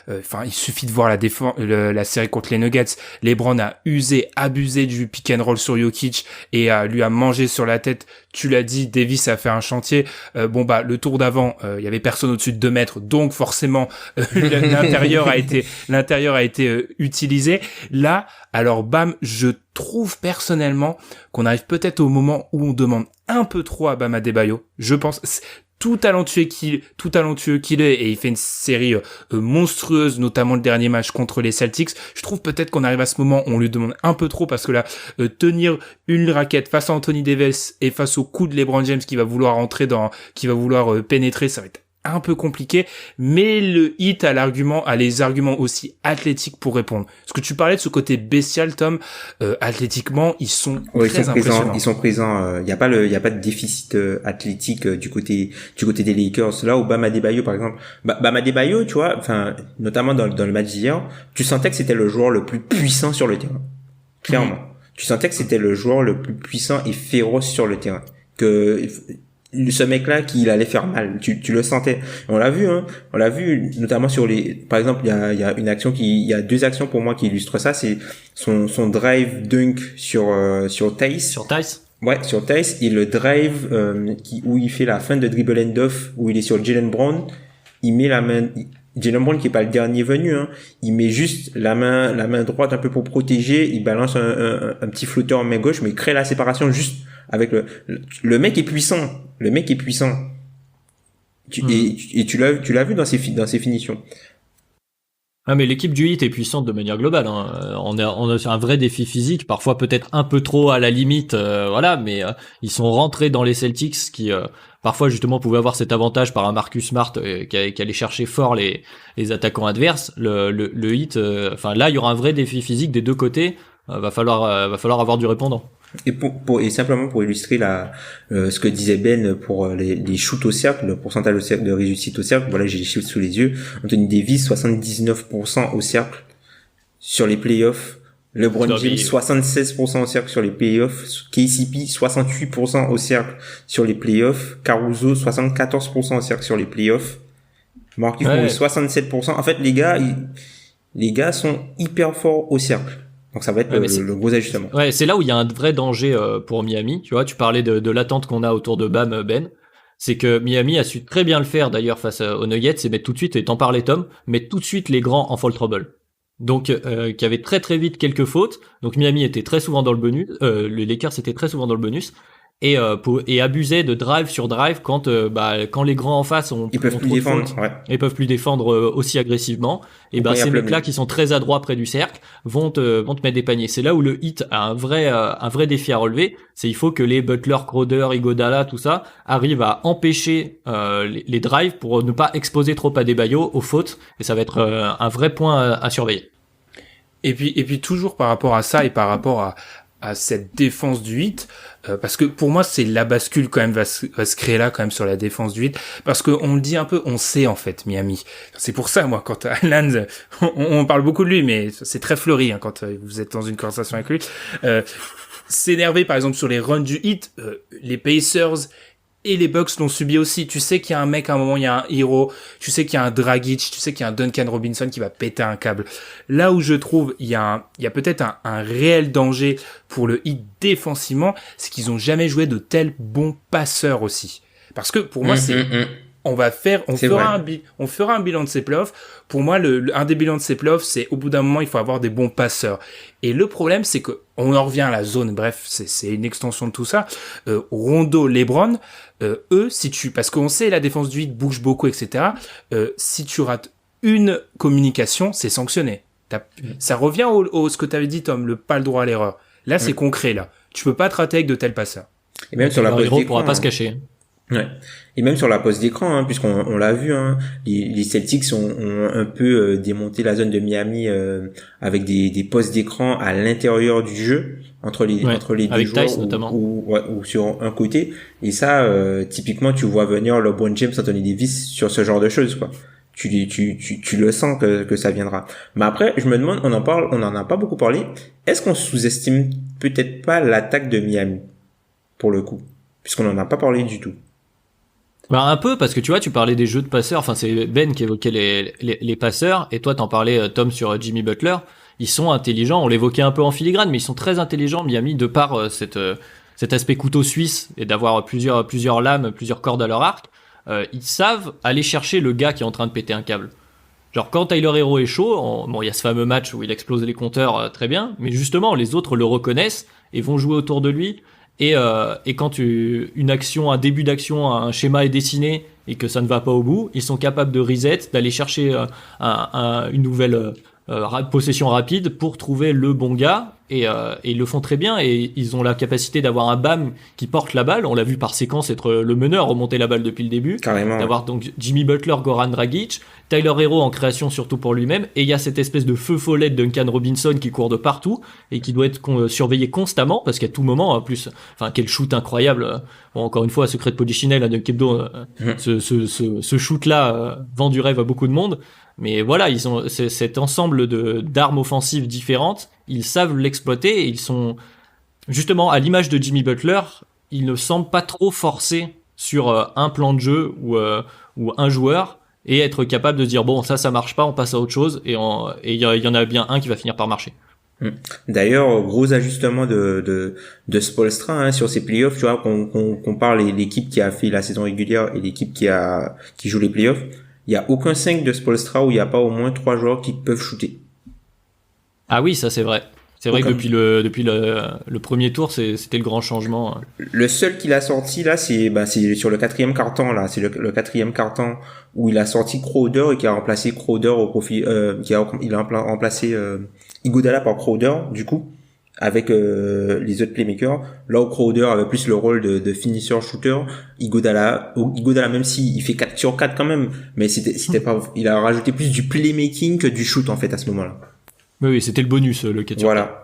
il suffit de voir la série contre les Nuggets. LeBron a abusé du pick and roll sur Jokic et lui a mangé sur la tête. Tu l'as dit, Davis a fait un chantier. Le tour d'avant, il y avait personne au-dessus de 2 mètres, donc forcément l'intérieur a été utilisé. Là, alors bam, je trouve personnellement qu'on arrive peut-être au moment où on demande un peu trop à Bam Adebayo. Je pense, tout talentueux qu'il est, et il fait une série monstrueuse, notamment le dernier match contre les Celtics. Je trouve peut-être qu'on arrive à ce moment où on lui demande un peu trop, parce que là, tenir une raquette face à Anthony Davis et face au coup de LeBron James qui va vouloir pénétrer, ça va être un peu compliqué, mais le Heat a les arguments aussi athlétiques pour répondre. Parce que tu parlais de ce côté bestial, Tom, athlétiquement, ils sont très impressionnants. Ils sont présents. Il y a pas de déficit athlétique du côté des Lakers. Là où Bam Adebayo, par exemple, Bam Adebayo, tu vois, enfin, notamment dans le match d'hier, tu sentais que c'était le joueur le plus puissant sur le terrain. Clairement. Tu sentais que c'était le joueur le plus puissant et féroce sur le terrain. Que ce mec-là, qu'il allait faire mal, tu le sentais. On l'a vu, notamment par exemple, il y a 2 actions pour moi qui illustrent ça, c'est son drive dunk sur Theis. Sur Theis? Ouais, sur Theis, et le drive, où il fait la fin de dribble end off, où il est sur Jaylen Brown, il met la main, Jaylen Brown qui est pas le dernier venu, hein, il met juste la main droite un peu pour protéger, il balance un petit flotteur en main gauche, mais il crée la séparation juste avec le mec est puissant. Le mec est puissant. Et tu l'as vu dans ses finitions. Ah, mais l'équipe du Heat est puissante de manière globale, hein. On a un vrai défi physique, parfois peut-être un peu trop à la limite, mais ils sont rentrés dans les Celtics qui parfois justement pouvaient avoir cet avantage par un Marcus Smart qui allait chercher fort les attaquants adverses. Le Heat, là il y aura un vrai défi physique des deux côtés. Va falloir avoir du répondant. Et simplement pour illustrer ce que disait Ben pour les shoots au cercle, le pourcentage de réussite au cercle, voilà, j'ai les chiffres sous les yeux. Anthony Davis, 79% au cercle sur les playoffs. LeBron James, 76% au cercle sur les playoffs. KCP, 68% au cercle sur les playoffs. Caruso, 74% au cercle sur les playoffs. Marcus Morris, 67%. En fait, les gars sont hyper forts au cercle. Donc ça va être le gros ajustement. Ouais, c'est là où il y a un vrai danger pour Miami. Tu vois, tu parlais de l'attente qu'on a autour de Bam, Ben. C'est que Miami a su très bien le faire d'ailleurs face aux Nuggets, c'est mettre tout de suite, et t'en parlais Tom, mettre tout de suite les grands en foul trouble. Donc, qui avait très très vite quelques fautes. Donc Miami était très souvent dans le bonus, les Lakers étaient très souvent dans le bonus. Et abuser de drive sur drive quand les grands en face ils peuvent plus défendre, et peuvent plus défendre aussi agressivement, et ces mecs-là qui sont très adroits près du cercle vont te mettre des paniers. C'est là où le Heat a un vrai défi à relever. C'est il faut que les Butler, Crowder, Iguodala, tout ça arrivent à empêcher les drives pour ne pas exposer trop Adebayo aux fautes, et ça va être un vrai point à surveiller. Et puis toujours par rapport à ça et par rapport à cette défense du Heat, parce que pour moi c'est la bascule quand même va se créer là quand même sur la défense du Heat, parce que on le dit un peu, on sait en fait Miami. C'est pour ça moi quand Alan, on parle beaucoup de lui, mais c'est très fleuri quand vous êtes dans une conversation avec lui. S'énerver par exemple sur les runs du Heat, les Pacers et les Bucks l'ont subi aussi. Tu sais qu'il y a un mec à un moment, il y a un Hero, tu sais qu'il y a un Dragic, tu sais qu'il y a un Duncan Robinson qui va péter un câble. Là où je trouve il y a peut-être un réel danger pour le Heat défensivement, c'est qu'ils ont jamais joué de tels bons passeurs aussi. Parce que pour moi on fera un bilan de ces playoffs. Pour moi, un des bilans de ces playoffs, c'est au bout d'un moment, il faut avoir des bons passeurs. Et le problème, c'est que on en revient à la zone. Bref, c'est une extension de tout ça. Rondo, LeBron, parce qu'on sait la défense du Heat bouge beaucoup, etc. Si tu rates une communication, c'est sanctionné. Ça revient au ce que t'avais dit, Tom, pas le droit à l'erreur. Là, c'est concret, là. Tu peux pas te rater avec de tels passeurs. Et même sur la pause d'écran, pourra pas se cacher. Ouais. Et même sur la pause d'écran, puisqu'on l'a vu, les Celtics ont un peu démonté la zone de Miami avec des postes d'écran à l'intérieur du jeu entre les deux joueurs Tice, notamment. ou sur un côté. Et ça, typiquement, tu vois venir LeBron James, Anthony Davis sur ce genre de choses, quoi. Tu le sens que ça viendra. Mais après, je me demande, on en a pas beaucoup parlé. Est-ce qu'on sous-estime peut-être pas l'attaque de Miami pour le coup, puisqu'on en a pas parlé du tout? Un peu, parce que tu vois, tu parlais des jeux de passeurs, enfin c'est Ben qui évoquait les passeurs, et toi t'en parlais, Tom, sur Jimmy Butler. Ils sont intelligents, on l'évoquait un peu en filigrane, mais ils sont très intelligents, Miami, de par cet aspect couteau suisse, et d'avoir plusieurs lames, plusieurs cordes à leur arc. Ils savent aller chercher le gars qui est en train de péter un câble. Genre quand Tyler Hero est chaud, il y a ce fameux match où il explose les compteurs, très bien, mais justement les autres le reconnaissent et vont jouer autour de lui. Et quand une action, un début d'action, un schéma est dessiné et que ça ne va pas au bout, ils sont capables de reset, d'aller chercher une nouvelle possession rapide pour trouver le bon gars, et ils le font très bien, et ils ont la capacité d'avoir un Bam qui porte la balle, on l'a vu par séquence être le meneur, remonter la balle depuis le début. Carrément. D'avoir donc Jimmy Butler, Goran Dragic, Tyler Hero en création surtout pour lui-même, et il y a cette espèce de feu follet de Duncan Robinson qui court de partout et qui doit être surveillé constamment, parce qu'à tout moment, en plus, quel shoot incroyable. Bon, encore une fois, secret de Polichinelle à Kebdo, ce shoot-là vend du rêve à beaucoup de monde. Mais voilà, ils ont cet ensemble d'armes offensives différentes, ils savent l'exploiter, et ils sont justement à l'image de Jimmy Butler, ils ne semblent pas trop forcés sur un plan de jeu ou un joueur, et être capable de dire bon, ça marche pas, on passe à autre chose, et il y en a bien un qui va finir par marcher. D'ailleurs, gros ajustement de Spoelstra sur ces playoffs, tu vois, qu'on parle l'équipe qui a fait la saison régulière et l'équipe qui joue les playoffs. Il y a aucun 5 de Spoelstra où il y a pas au moins 3 joueurs qui peuvent shooter. Ah oui, ça c'est vrai. C'est vrai que depuis le premier tour, c'était le grand changement. Le seul qu'il a sorti là, c'est sur le 4e quart-temps là, c'est le 4e quart-temps où il a sorti Crowder et qui a remplacé Crowder au profit, il a remplacé Iguodala par Crowder du coup, avec les autres playmakers. Là où Crowder avait plus le rôle de finisher shooter, Iguodala même si il fait 4 sur 4 quand même, mais c'était pas, il a rajouté plus du playmaking que du shoot en fait à ce moment-là. Oui, c'était le bonus, le 4 sur 4.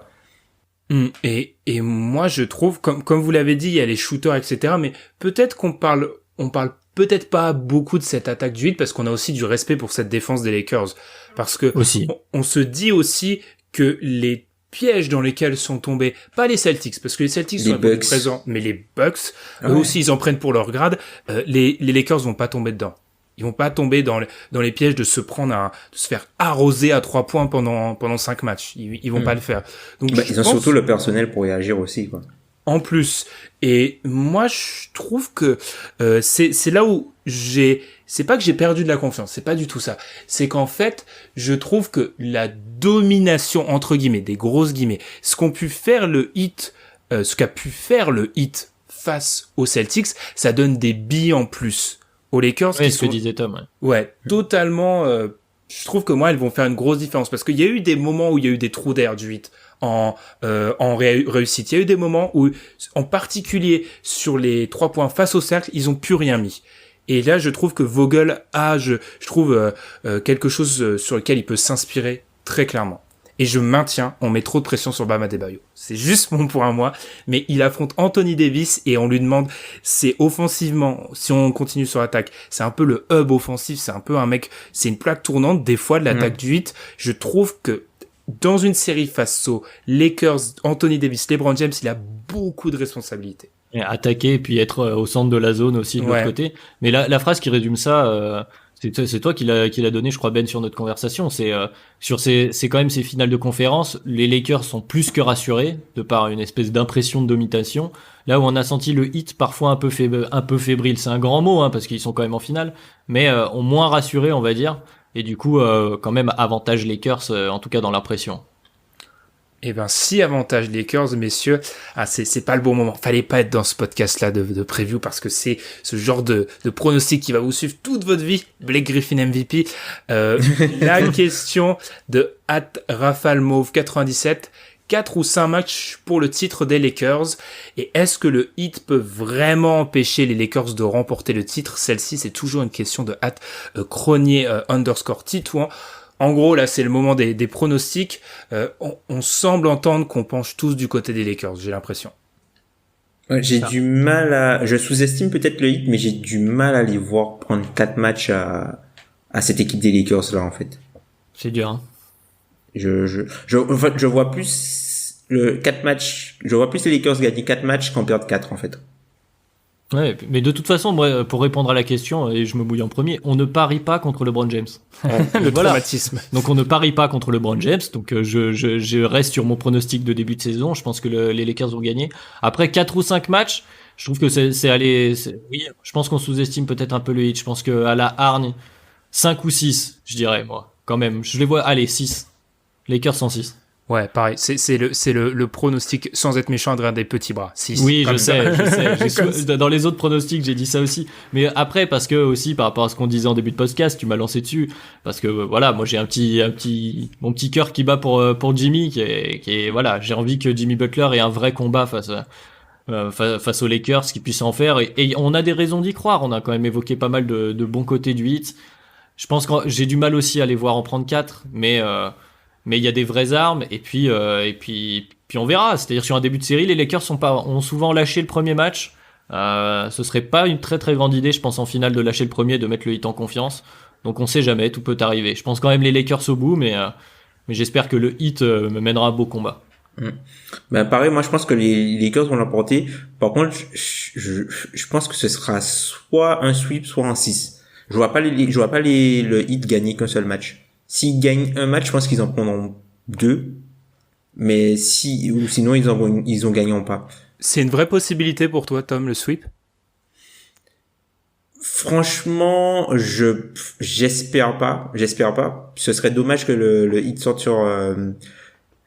Voilà. Et moi je trouve, comme vous l'avez dit, il y a les shooters, etc. Mais peut-être on parle peut-être pas beaucoup de cette attaque du Heat, parce qu'on a aussi du respect pour cette défense des Lakers. Parce que on se dit aussi que les pièges dans lesquels sont tombés, pas les Celtics, parce que les Celtics sont un peu présents, mais les Bucks, eux aussi ils en prennent pour leur grade, les Lakers vont pas tomber dedans. Ils vont pas tomber dans les pièges de se faire arroser à 3 points pendant 5 matchs. Ils vont pas le faire. Donc, ils ont surtout le personnel pour réagir aussi, quoi. En plus. Et moi, je trouve que c'est là où c'est pas que j'ai perdu de la confiance, c'est pas du tout ça. C'est qu'en fait, je trouve que la domination, entre guillemets, des grosses guillemets, ce qu'a pu faire le Heat face aux Celtics, ça donne des billes en plus aux Lakers. Oui, ce que disait Tom. Ouais, totalement. Je trouve que moi, elles vont faire une grosse différence parce qu'il y a eu des moments où il y a eu des trous d'air du Heat en réussite. Il y a eu des moments où, en particulier sur les 3 points face au cercle, ils ont plus rien mis. Et là, je trouve que Vogel a, je trouve quelque chose sur lequel il peut s'inspirer très clairement. Et je maintiens, on met trop de pression sur Bam Adebayo. C'est juste mon point à moi, mais il affronte Anthony Davis et on lui demande, c'est offensivement, si on continue sur l'attaque, c'est un peu le hub offensif, c'est un peu un mec, c'est une plaque tournante des fois de l'attaque du 8. Je trouve que dans une série face aux Lakers, Anthony Davis, LeBron James, il a beaucoup de responsabilités. Et attaquer et puis être au centre de la zone aussi de l'autre côté. Mais la phrase qui résume ça, c'est toi qui l'a donné, je crois, Ben, sur notre conversation. C'est c'est quand même ces finales de conférence. Les Lakers sont plus que rassurés de par une espèce d'impression de domination. Là où on a senti le Heat parfois un peu fébrile, c'est un grand mot, hein, parce qu'ils sont quand même en finale, mais ont moins rassuré, on va dire. Et du coup, quand même avantage Lakers, en tout cas dans l'impression. Eh ben, si avantage Lakers, messieurs, c'est pas le bon moment. Fallait pas être dans ce podcast-là de preview parce que c'est ce genre de pronostic qui va vous suivre toute votre vie. Blake Griffin MVP. La question de @rafalmauve 97. 4 ou 5 matchs pour le titre des Lakers. Et est-ce que le Heat peut vraiment empêcher les Lakers de remporter le titre? Celle-ci, c'est toujours une question de @cronier_Titouan. En gros, là, c'est le moment des pronostics. On semble entendre qu'on penche tous du côté des Lakers, j'ai l'impression. J'ai du mal je sous-estime peut-être le Heat, mais j'ai du mal à les voir prendre 4 matchs à cette équipe des Lakers, là, en fait. C'est dur, hein. En fait, je vois plus les Lakers gagner 4 matchs qu'en perdre 4, en fait. Ouais, mais de toute façon, moi, pour répondre à la question, et je me mouille en premier, on ne parie pas contre LeBron James. Le traumatisme. Donc on ne parie pas contre LeBron James. Donc je reste sur mon pronostic de début de saison. Je pense que les Lakers vont gagner. Après 4 ou 5 matchs, je trouve que oui, je pense qu'on sous-estime peut-être un peu le Heat. Je pense que à la hargne, 5 ou 6, je dirais, moi. Quand même, je les vois, allez, 6. Lakers 106. Ouais, pareil. C'est le pronostic, sans être méchant, Adrien des petits bras. 6. Oui, je sais. Dans les autres pronostics, j'ai dit ça aussi. Mais après, parce que aussi, par rapport à ce qu'on disait en début de podcast, tu m'as lancé dessus. Parce que, voilà, moi, j'ai mon petit cœur qui bat pour Jimmy, qui est, voilà, j'ai envie que Jimmy Butler ait un vrai combat face aux Lakers, qu'ils puissent en faire. Et on a des raisons d'y croire. On a quand même évoqué pas mal de bons côtés du Heat. Je pense que j'ai du mal aussi à les voir en prendre 4, mais il y a des vraies armes, et puis on verra. C'est-à-dire sur un début de série, les Lakers ont souvent lâché le premier match. Ce serait pas une très très grande idée, je pense, en finale de lâcher le premier, de mettre le Heat en confiance. Donc on sait jamais, tout peut arriver. Je pense quand même les Lakers au bout, mais j'espère que le Heat me mènera un beau combat. Ben pareil, moi je pense que les Lakers vont l'emporter. Par contre, je pense que ce sera soit un sweep, soit un 6. Je vois pas le Heat gagner qu'un seul match. S'ils gagnent un match, je pense qu'ils en prendront 2. Mais sinon ils en gagneront pas. C'est une vraie possibilité pour toi, Tom, le sweep? Franchement, j'espère pas. Ce serait dommage que le Heat sorte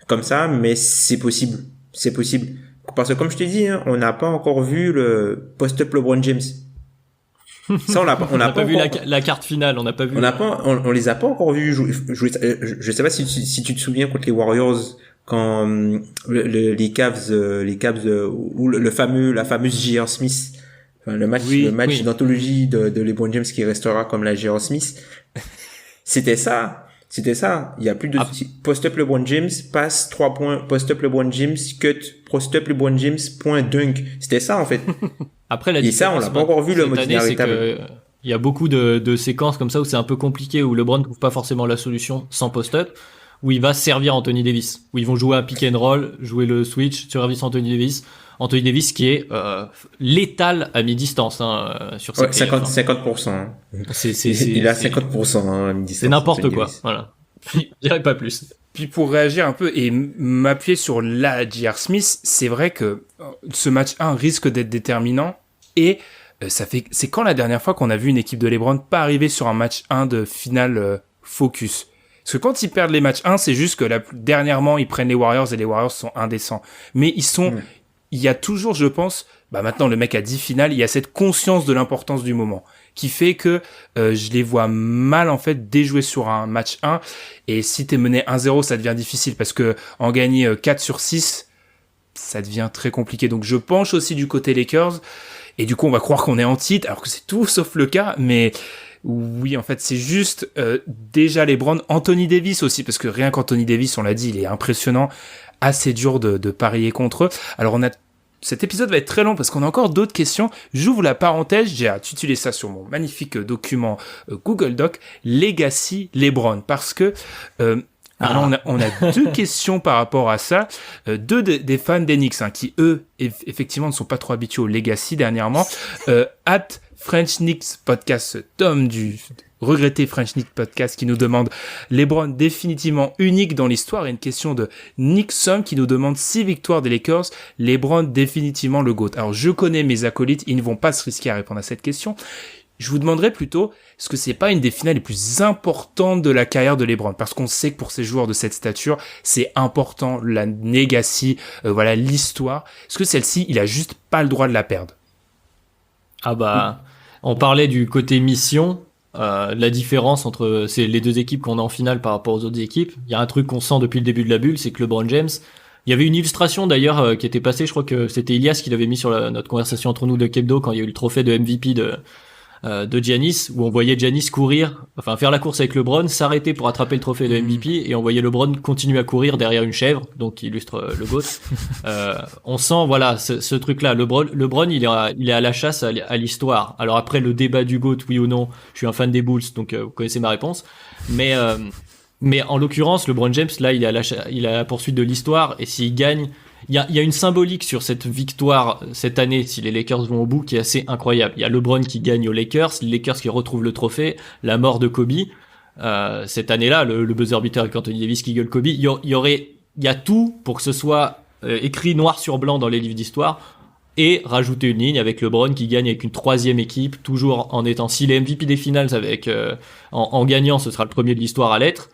comme ça, mais c'est possible. Parce que comme je te dis, hein, on n'a pas encore vu le post-up LeBron James. Ça, on n'a pas vu la carte finale, on n'a pas vu. On les a pas encore vus jouer. Je sais pas si tu te souviens contre les Warriors quand les Cavs ou la fameuse J.R. Smith, enfin le match d'anthologie de LeBron James qui restera comme la J.R. Smith. C'était ça. Il y a plus de post-up LeBron James, passe 3 points, post-up LeBron James, cut, post-up LeBron James, point, dunk. C'était ça, en fait. Après, et ça, on l'a pas encore vu, le mode véritable. Il y a beaucoup de séquences comme ça où c'est un peu compliqué, où LeBron ne trouve pas forcément la solution sans post-up, où il va servir Anthony Davis, où ils vont jouer un pick and roll, jouer le switch, service Anthony Davis. Anthony Davis qui est létal à mi-distance sur cette 50%. Hein. Il a 50% à mi-distance. C'est n'importe quoi. Voilà. Je dirais pas plus. Puis pour réagir un peu et m'appuyer sur la J.R. Smith, c'est vrai que ce match 1 risque d'être déterminant et c'est quand la dernière fois qu'on a vu une équipe de LeBron pas arriver sur un match 1 de finale focus. Parce que quand ils perdent les matchs 1, c'est juste que dernièrement ils prennent les Warriors et les Warriors sont indécents. Mais il y a toujours, je pense, maintenant le mec a 10 finales, il y a cette conscience de l'importance du moment qui fait que je les vois mal en fait déjouer sur un match 1 et si t'es mené 1-0 ça devient difficile parce que en gagner 4 sur 6 ça devient très compliqué. Donc je penche aussi du côté Lakers et du coup on va croire qu'on est en titre alors que c'est tout sauf le cas, mais oui en fait c'est juste déjà LeBron, Anthony Davis aussi parce que rien qu'Anthony Davis on l'a dit il est impressionnant, assez dur de parier contre eux. Alors cet épisode va être très long parce qu'on a encore d'autres questions. J'ouvre la parenthèse, j'ai intitulé ça sur mon magnifique document Google Doc, Legacy LeBron, parce que alors on a deux questions par rapport à ça. Deux des fans d'Enix qui eux effectivement ne sont pas trop habitués au Legacy dernièrement. French Knicks Podcast, Tom du regretté French Knicks Podcast qui nous demande LeBron définitivement unique dans l'histoire et une question de Nixon qui nous demande 6 victoires des Lakers, LeBron définitivement le GOAT. Alors je connais mes acolytes, ils ne vont pas se risquer à répondre à cette question. Je vous demanderai plutôt, est-ce que c'est pas une des finales les plus importantes de la carrière de LeBron? Parce qu'on sait que pour ces joueurs de cette stature, c'est important, la legacy, l'histoire. Est-ce que celle-ci, il a juste pas le droit de la perdre? On parlait du côté mission, la différence entre les deux équipes qu'on a en finale par rapport aux autres équipes. Il y a un truc qu'on sent depuis le début de la bulle, c'est que LeBron James, il y avait une illustration d'ailleurs qui était passée, je crois que c'était Ilias qui l'avait mis sur notre conversation entre nous de Kebdo quand il y a eu le trophée de MVP de Giannis, où on voyait Giannis faire la course avec LeBron, s'arrêter pour attraper le trophée de MVP, et on voyait LeBron continuer à courir derrière une chèvre, donc qui illustre le GOAT. On sent, ce truc-là. LeBron, il est à la chasse à l'histoire. Alors après, le débat du GOAT, oui ou non, je suis un fan des Bulls, donc vous connaissez ma réponse. Mais en l'occurrence, LeBron James, là, il est à la poursuite de l'histoire, et s'il gagne, il y a une symbolique sur cette victoire cette année, si les Lakers vont au bout, qui est assez incroyable. Il y a LeBron qui gagne aux Lakers, les Lakers qui retrouvent le trophée, la mort de Kobe. Cette année-là, le buzzer beater avec Anthony Davis qui gueule Kobe, il y a tout pour que ce soit écrit noir sur blanc dans les livres d'histoire, et rajouter une ligne avec LeBron qui gagne avec une troisième équipe, toujours en étant, s'il est MVP des finals en gagnant, ce sera le premier de l'histoire à l'être.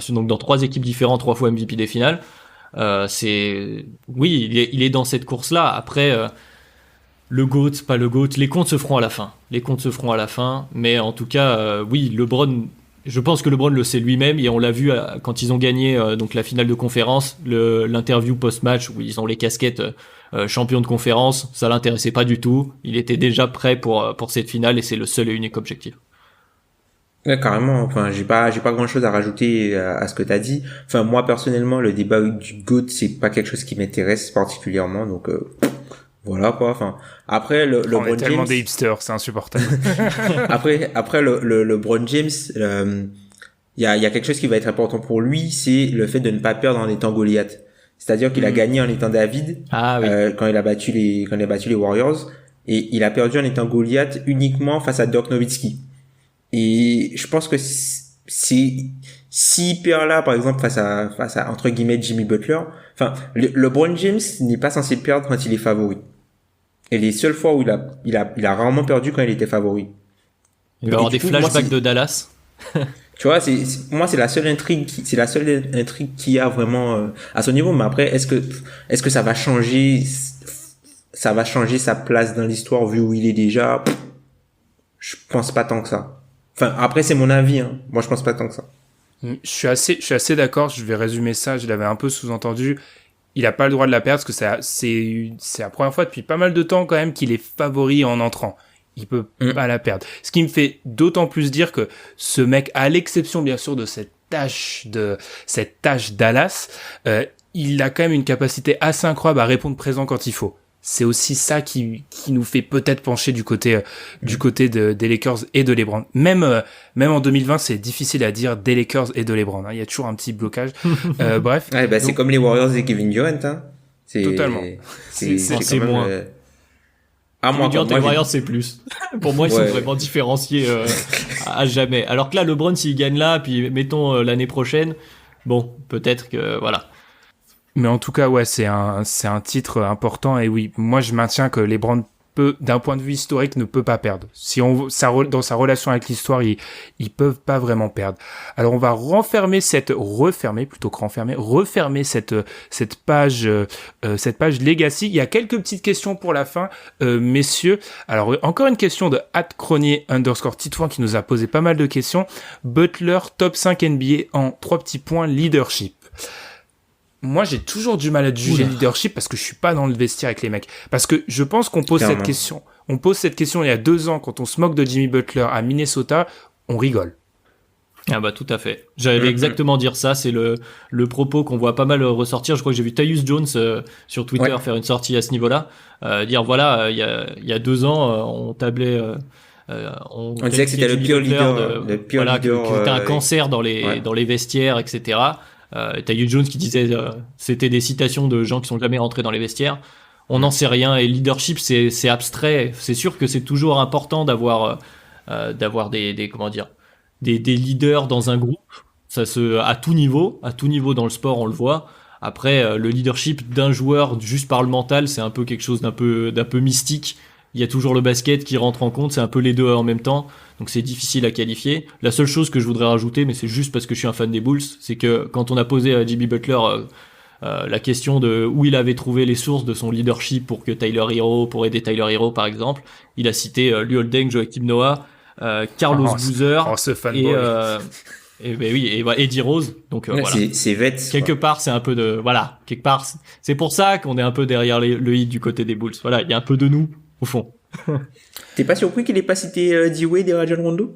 Donc dans 3 équipes différentes, 3 fois MVP des finales. Il est dans cette course-là. Après, le GOAT, pas le GOAT, les comptes se feront à la fin. Mais en tout cas, LeBron, je pense que LeBron le sait lui-même et on l'a vu quand ils ont gagné donc la finale de conférence, l'interview post-match où ils ont les casquettes champion de conférence, ça l'intéressait pas du tout. Il était déjà prêt pour cette finale et c'est le seul et unique objectif. Ouais, carrément. Enfin, j'ai pas grand chose à rajouter à ce que t'as dit. Enfin, moi, personnellement, le débat du GOAT, c'est pas quelque chose qui m'intéresse particulièrement. Donc, voilà, quoi. Enfin, après, on LeBron est tellement James. des hipsters, c'est insupportable. après, LeBron James, il y a quelque chose qui va être important pour lui, c'est le fait de ne pas perdre en étant Goliath. C'est-à-dire qu'il a gagné en étant David. Quand il a battu les Warriors. Et il a perdu en étant Goliath uniquement face à Dirk Nowitzki. Et je pense que s'il perd là, par exemple, face à, entre guillemets, Jimmy Butler, enfin, LeBron James n'est pas censé perdre quand il est favori. Et les seules fois où il a rarement perdu quand il était favori. Il va y avoir des flashbacks de Dallas. Tu vois, moi, c'est la seule intrigue qu'il y a vraiment, à son niveau. Mais après, est-ce que ça va changer sa place dans l'histoire vu où il est déjà? Je pense pas tant que ça. Enfin, après, c'est mon avis, hein. Moi, je pense pas tant que ça. Je suis assez d'accord. Je vais résumer ça. Je l'avais un peu sous-entendu. Il a pas le droit de la perdre parce que c'est la première fois depuis pas mal de temps quand même qu'il est favori en entrant. Il peut pas la perdre. Ce qui me fait d'autant plus dire que ce mec, à l'exception bien sûr de cette tâche Dallas, il a quand même une capacité assez incroyable à répondre présent quand il faut. C'est aussi ça qui nous fait peut-être pencher du côté des Lakers et de LeBron. Même en 2020, c'est difficile à dire des Lakers et de LeBron, hein. Il y a toujours un petit blocage. Bref. Ouais, c'est comme les Warriors et Kevin Durant, hein. Totalement. C'est c'est quand même, moins. Moi, Durant Warriors, c'est plus. Pour moi, ils sont vraiment différenciés à jamais. Alors que là, LeBron, s'il gagne là, puis mettons l'année prochaine, bon, peut-être que voilà. Mais en tout cas, ouais, c'est un titre important. Et oui, moi, je maintiens que LeBron peut, d'un point de vue historique, ne peut pas perdre. Si dans sa relation avec l'histoire, ils peuvent pas vraiment perdre. Alors, on va refermer cette page Legacy. Il y a quelques petites questions pour la fin, messieurs. Alors, encore une question de @cronier_Titouan qui nous a posé pas mal de questions. Butler, top 5 NBA en 3 petits points, leadership. Moi, j'ai toujours du mal à juger le leadership parce que je suis pas dans le vestiaire avec les mecs. Parce que je pense qu'on pose cette question. On pose cette question il y a 2 ans quand on se moque de Jimmy Butler à Minnesota, on rigole. Ah bah tout à fait. J'allais exactement dire ça. C'est le propos qu'on voit pas mal ressortir. Je crois que j'ai vu Tyus Jones sur Twitter faire une sortie à ce niveau-là, dire voilà, il y a 2 ans, on tablait. On disait que c'était le pire leader, que c'était un cancer dans les vestiaires, etc. Tyus Jones qui disait c'était des citations de gens qui sont jamais rentrés dans les vestiaires. On n'en sait rien, et leadership c'est abstrait. C'est sûr que c'est toujours important d'avoir des comment dire, des leaders dans un groupe. Ça à tout niveau dans le sport, on le voit. Après le leadership d'un joueur juste par le mental, c'est un peu quelque chose d'un peu mystique. Il y a toujours le basket qui rentre en compte, c'est un peu les deux en même temps, donc c'est difficile à qualifier. La seule chose que je voudrais rajouter, mais c'est juste parce que je suis un fan des Bulls, c'est que quand on a posé à Jimmy Butler la question de où il avait trouvé les sources de son leadership pour aider Tyler Hero par exemple, il a cité Luol Deng, Joakim Noah, Carlos Boozer et Eddie Rose. Donc voilà. C'est Vets. Quelque part, c'est un peu de quelque part, c'est pour ça qu'on est un peu derrière le hit du côté des Bulls. Voilà, il y a un peu de nous au fond. T'es pas surpris qu'il ait pas cité D-Wade et Rajon Rondo?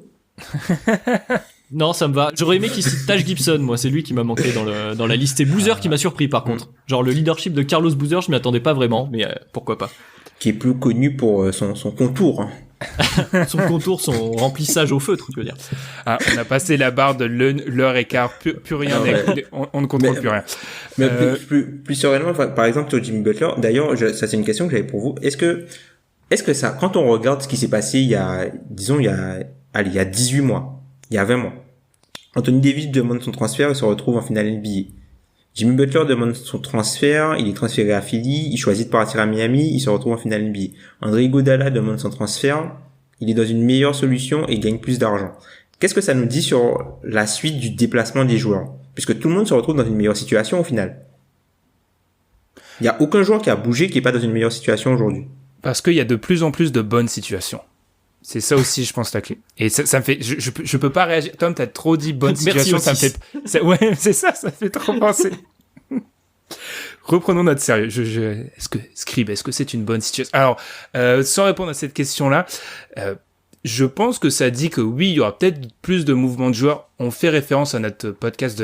Non, ça me va. J'aurais aimé qu'il cite Taj Gibson, moi, c'est lui qui m'a manqué dans la liste. C'est Boozer qui m'a surpris par contre. Genre le leadership de Carlos Boozer, je m'y attendais pas vraiment, mais pourquoi pas. Qui est plus connu pour son contour. Son contour, son remplissage au feutre, je veux dire. Ah, on a passé la barre de l'heure et quart, plus rien, on ne contrôle plus rien. Mais plus sereinement, par exemple, sur Jimmy Butler, d'ailleurs, ça c'est une question que j'avais pour vous. Est-ce que ça, quand on regarde ce qui s'est passé il y a 18 mois, il y a 20 mois, Anthony Davis demande son transfert et se retrouve en finale NBA. Jimmy Butler demande son transfert, il est transféré à Philly, il choisit de partir à Miami, il se retrouve en finale NBA. André Iguodala demande son transfert, il est dans une meilleure solution et gagne plus d'argent. Qu'est-ce que ça nous dit sur la suite du déplacement des joueurs? Puisque tout le monde se retrouve dans une meilleure situation au final. Il n'y a aucun joueur qui a bougé qui est pas dans une meilleure situation aujourd'hui. Parce qu'il y a de plus en plus de bonnes situations. C'est ça aussi, je pense, la clé. Et ça me fait, je peux pas réagir. Tom, t'as trop dit bonne situation, ça me fait, ouais, c'est ça fait trop penser. Reprenons notre sérieux. Est-ce que c'est une bonne situation? Alors, sans répondre à cette question-là, je pense que ça dit que oui, il y aura peut-être plus de mouvements de joueurs. On fait référence à notre podcast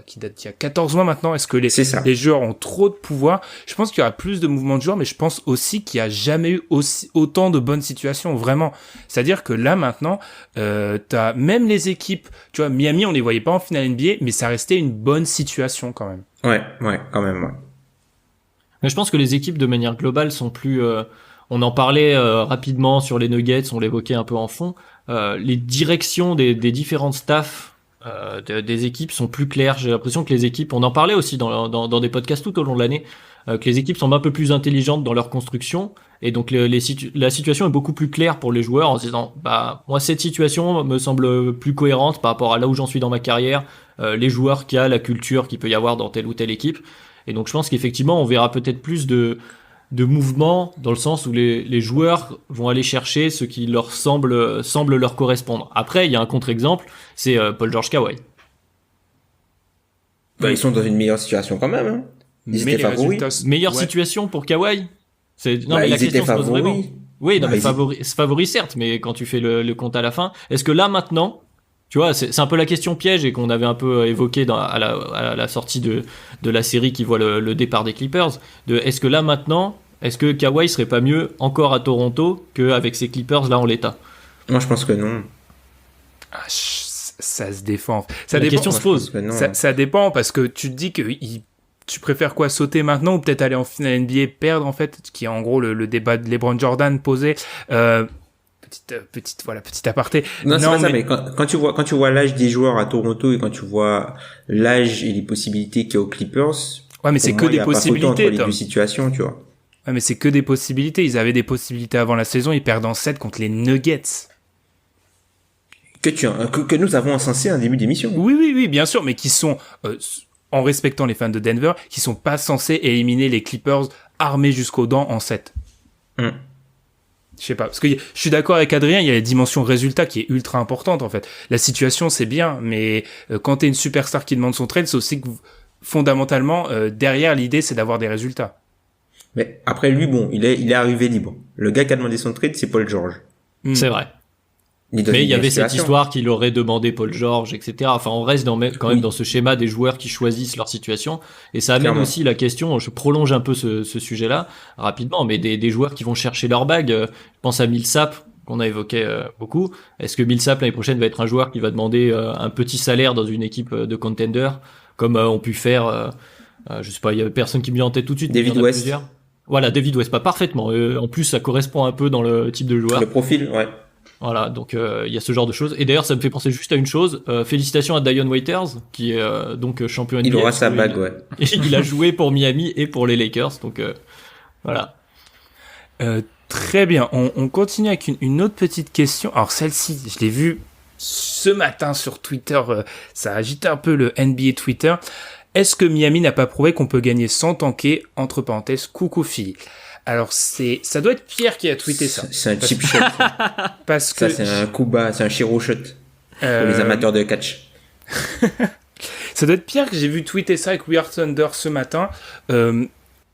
qui date d'il y a 14 mois maintenant. Est-ce que les joueurs ont trop de pouvoir? Je pense qu'il y aura plus de mouvements de joueurs, mais je pense aussi qu'il y a jamais eu autant de bonnes situations, vraiment. C'est-à-dire que là, maintenant, t'as même les équipes, tu vois, Miami, on les voyait pas en finale NBA, mais ça restait une bonne situation quand même. Ouais, quand même, ouais. Mais je pense que les équipes, de manière globale, sont plus, on en parlait rapidement sur les Nuggets, on l'évoquait un peu en fond. Les directions des différentes staffs des équipes sont plus claires. J'ai l'impression que les équipes, on en parlait aussi dans des podcasts tout au long de l'année, que les équipes sont un peu plus intelligentes dans leur construction, et donc la situation est beaucoup plus claire pour les joueurs en se disant moi cette situation me semble plus cohérente par rapport à là où j'en suis dans ma carrière, les joueurs qu'il y a, la culture qu'il peut y avoir dans telle ou telle équipe. Et donc je pense qu'effectivement on verra peut-être plus de mouvement dans le sens où les joueurs vont aller chercher ce qui leur semble leur correspondre. Après, il y a un contre-exemple, c'est Paul George, Kawhi. Ils sont dans une meilleure situation quand même. Hein. Ils étaient favoris. Meilleure situation pour Kawhi? Mais la question se pose vraiment. Oui, non, mais favoris certes, mais quand tu fais le compte à la fin, est-ce que là maintenant, tu vois, c'est un peu la question piège et qu'on avait un peu évoqué à la sortie de la série qui voit le départ des Clippers, est-ce que là maintenant, est-ce que Kawhi serait pas mieux encore à Toronto qu'avec ces Clippers là en l'état? Moi je pense que non. Ça se défend. La question se pose. Ça dépend parce que tu te dis que tu préfères quoi, sauter maintenant ou peut-être aller en finale NBA, perdre en fait, qui est en gros le débat de LeBron Jordan posé. Petite aparté. Non, c'est pas ça, mais quand tu vois l'âge des joueurs à Toronto et quand tu vois l'âge et les possibilités qu'il y a aux Clippers. Ouais, mais c'est que des possibilités, Tom. Les deux situations, tu vois. Ouais, mais c'est que des possibilités. Ils avaient des possibilités avant la saison, ils perdent en 7 contre les Nuggets. Que nous avons encensé en début d'émission. Oui, bien sûr, mais qui sont, en respectant les fans de Denver, qui sont pas censés éliminer les Clippers armés jusqu'aux dents en 7. Je sais pas, parce que je suis d'accord avec Adrien, il y a la dimension résultat qui est ultra importante en fait. La situation c'est bien, mais quand t'es une superstar qui demande son trade, c'est aussi que fondamentalement derrière l'idée c'est d'avoir des résultats. Mais après lui, bon, il est arrivé libre. Le gars qui a demandé son trade, c'est Paul George. C'est vrai. Mais il y avait cette histoire qu'il aurait demandé Paul George, etc. Enfin, on reste quand même dans ce schéma des joueurs qui choisissent leur situation. Et ça amène aussi la question, je prolonge un peu ce sujet-là rapidement, mais des joueurs qui vont chercher leur bague. Je pense à Millsap, qu'on a évoqué beaucoup. Est-ce que Millsap, l'année prochaine, va être un joueur qui va demander un petit salaire dans une équipe de contender, comme ont pu faire, je sais pas, il y avait personne qui me vient en tête tout de suite. David West. Voilà, David West, pas parfaitement. En plus, ça correspond un peu dans le type de joueur. Le profil, ouais. Voilà, donc il y a ce genre de choses. Et d'ailleurs, ça me fait penser juste à une chose. Félicitations à Dion Waiters, qui est donc champion NBA. Il aura sa bague, ouais. Il a joué pour Miami et pour les Lakers, donc voilà. Très bien, on continue avec une autre petite question. Alors celle-ci, je l'ai vue ce matin sur Twitter, ça a agité un peu le NBA Twitter. Est-ce que Miami n'a pas prouvé qu'on peut gagner sans tanker, entre parenthèses, coucou fille? Alors ça doit être Pierre qui a tweeté ça. C'est un cheap shot. Parce que ça c'est un coup bas, c'est un chiro shot pour les amateurs de catch. Ça doit être Pierre que j'ai vu tweeter ça avec We Are Thunder ce matin.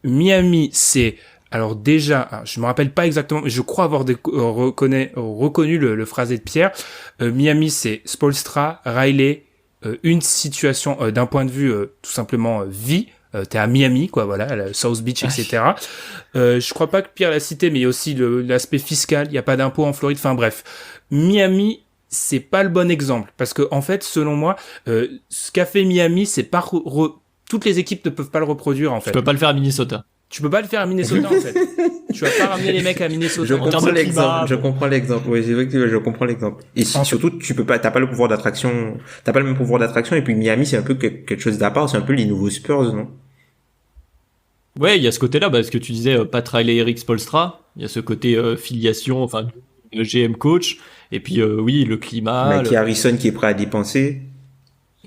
Miami, c'est alors déjà, je me rappelle pas exactement, mais je crois avoir reconnu le phrasé de Pierre. Miami, c'est Spoelstra, Riley, une situation d'un point de vue tout simplement vie. T'es à Miami, quoi, voilà, à South Beach, etc. Je crois pas que Pierre l'a cité, mais il y a aussi l'aspect fiscal, il y a pas d'impôt en Floride, enfin bref. Miami, c'est pas le bon exemple, parce que en fait, selon moi, ce qu'a fait Miami, c'est pas toutes les équipes ne peuvent pas le reproduire, en fait. Tu peux pas le faire à Minnesota. Tu peux pas le faire à Minnesota, en fait. Tu vas pas ramener les mecs à Minnesota. Je comprends l'exemple. Oui, c'est vrai que je comprends l'exemple. Et surtout, t'as pas le pouvoir d'attraction, t'as pas le même pouvoir d'attraction, et puis Miami, c'est un peu quelque chose d'à part, c'est un peu les nouveaux Spurs, non? Ouais, il y a ce côté-là, parce que tu disais Pat Riley, Eric Spoelstra, il y a ce côté filiation, enfin, le GM coach, et puis oui, le climat. Mackie Harrison qui est prêt à dépenser.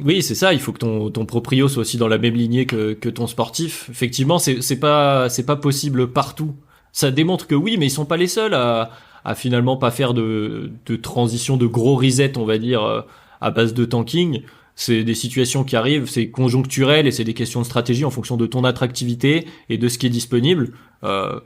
Oui, c'est ça, il faut que ton proprio soit aussi dans la même lignée que ton sportif. Effectivement, c'est pas possible partout. Ça démontre que oui, mais ils sont pas les seuls à finalement pas faire de transition, de gros reset, on va dire, à base de tanking. C'est des situations qui arrivent, c'est conjoncturel et c'est des questions de stratégie en fonction de ton attractivité et de ce qui est disponible.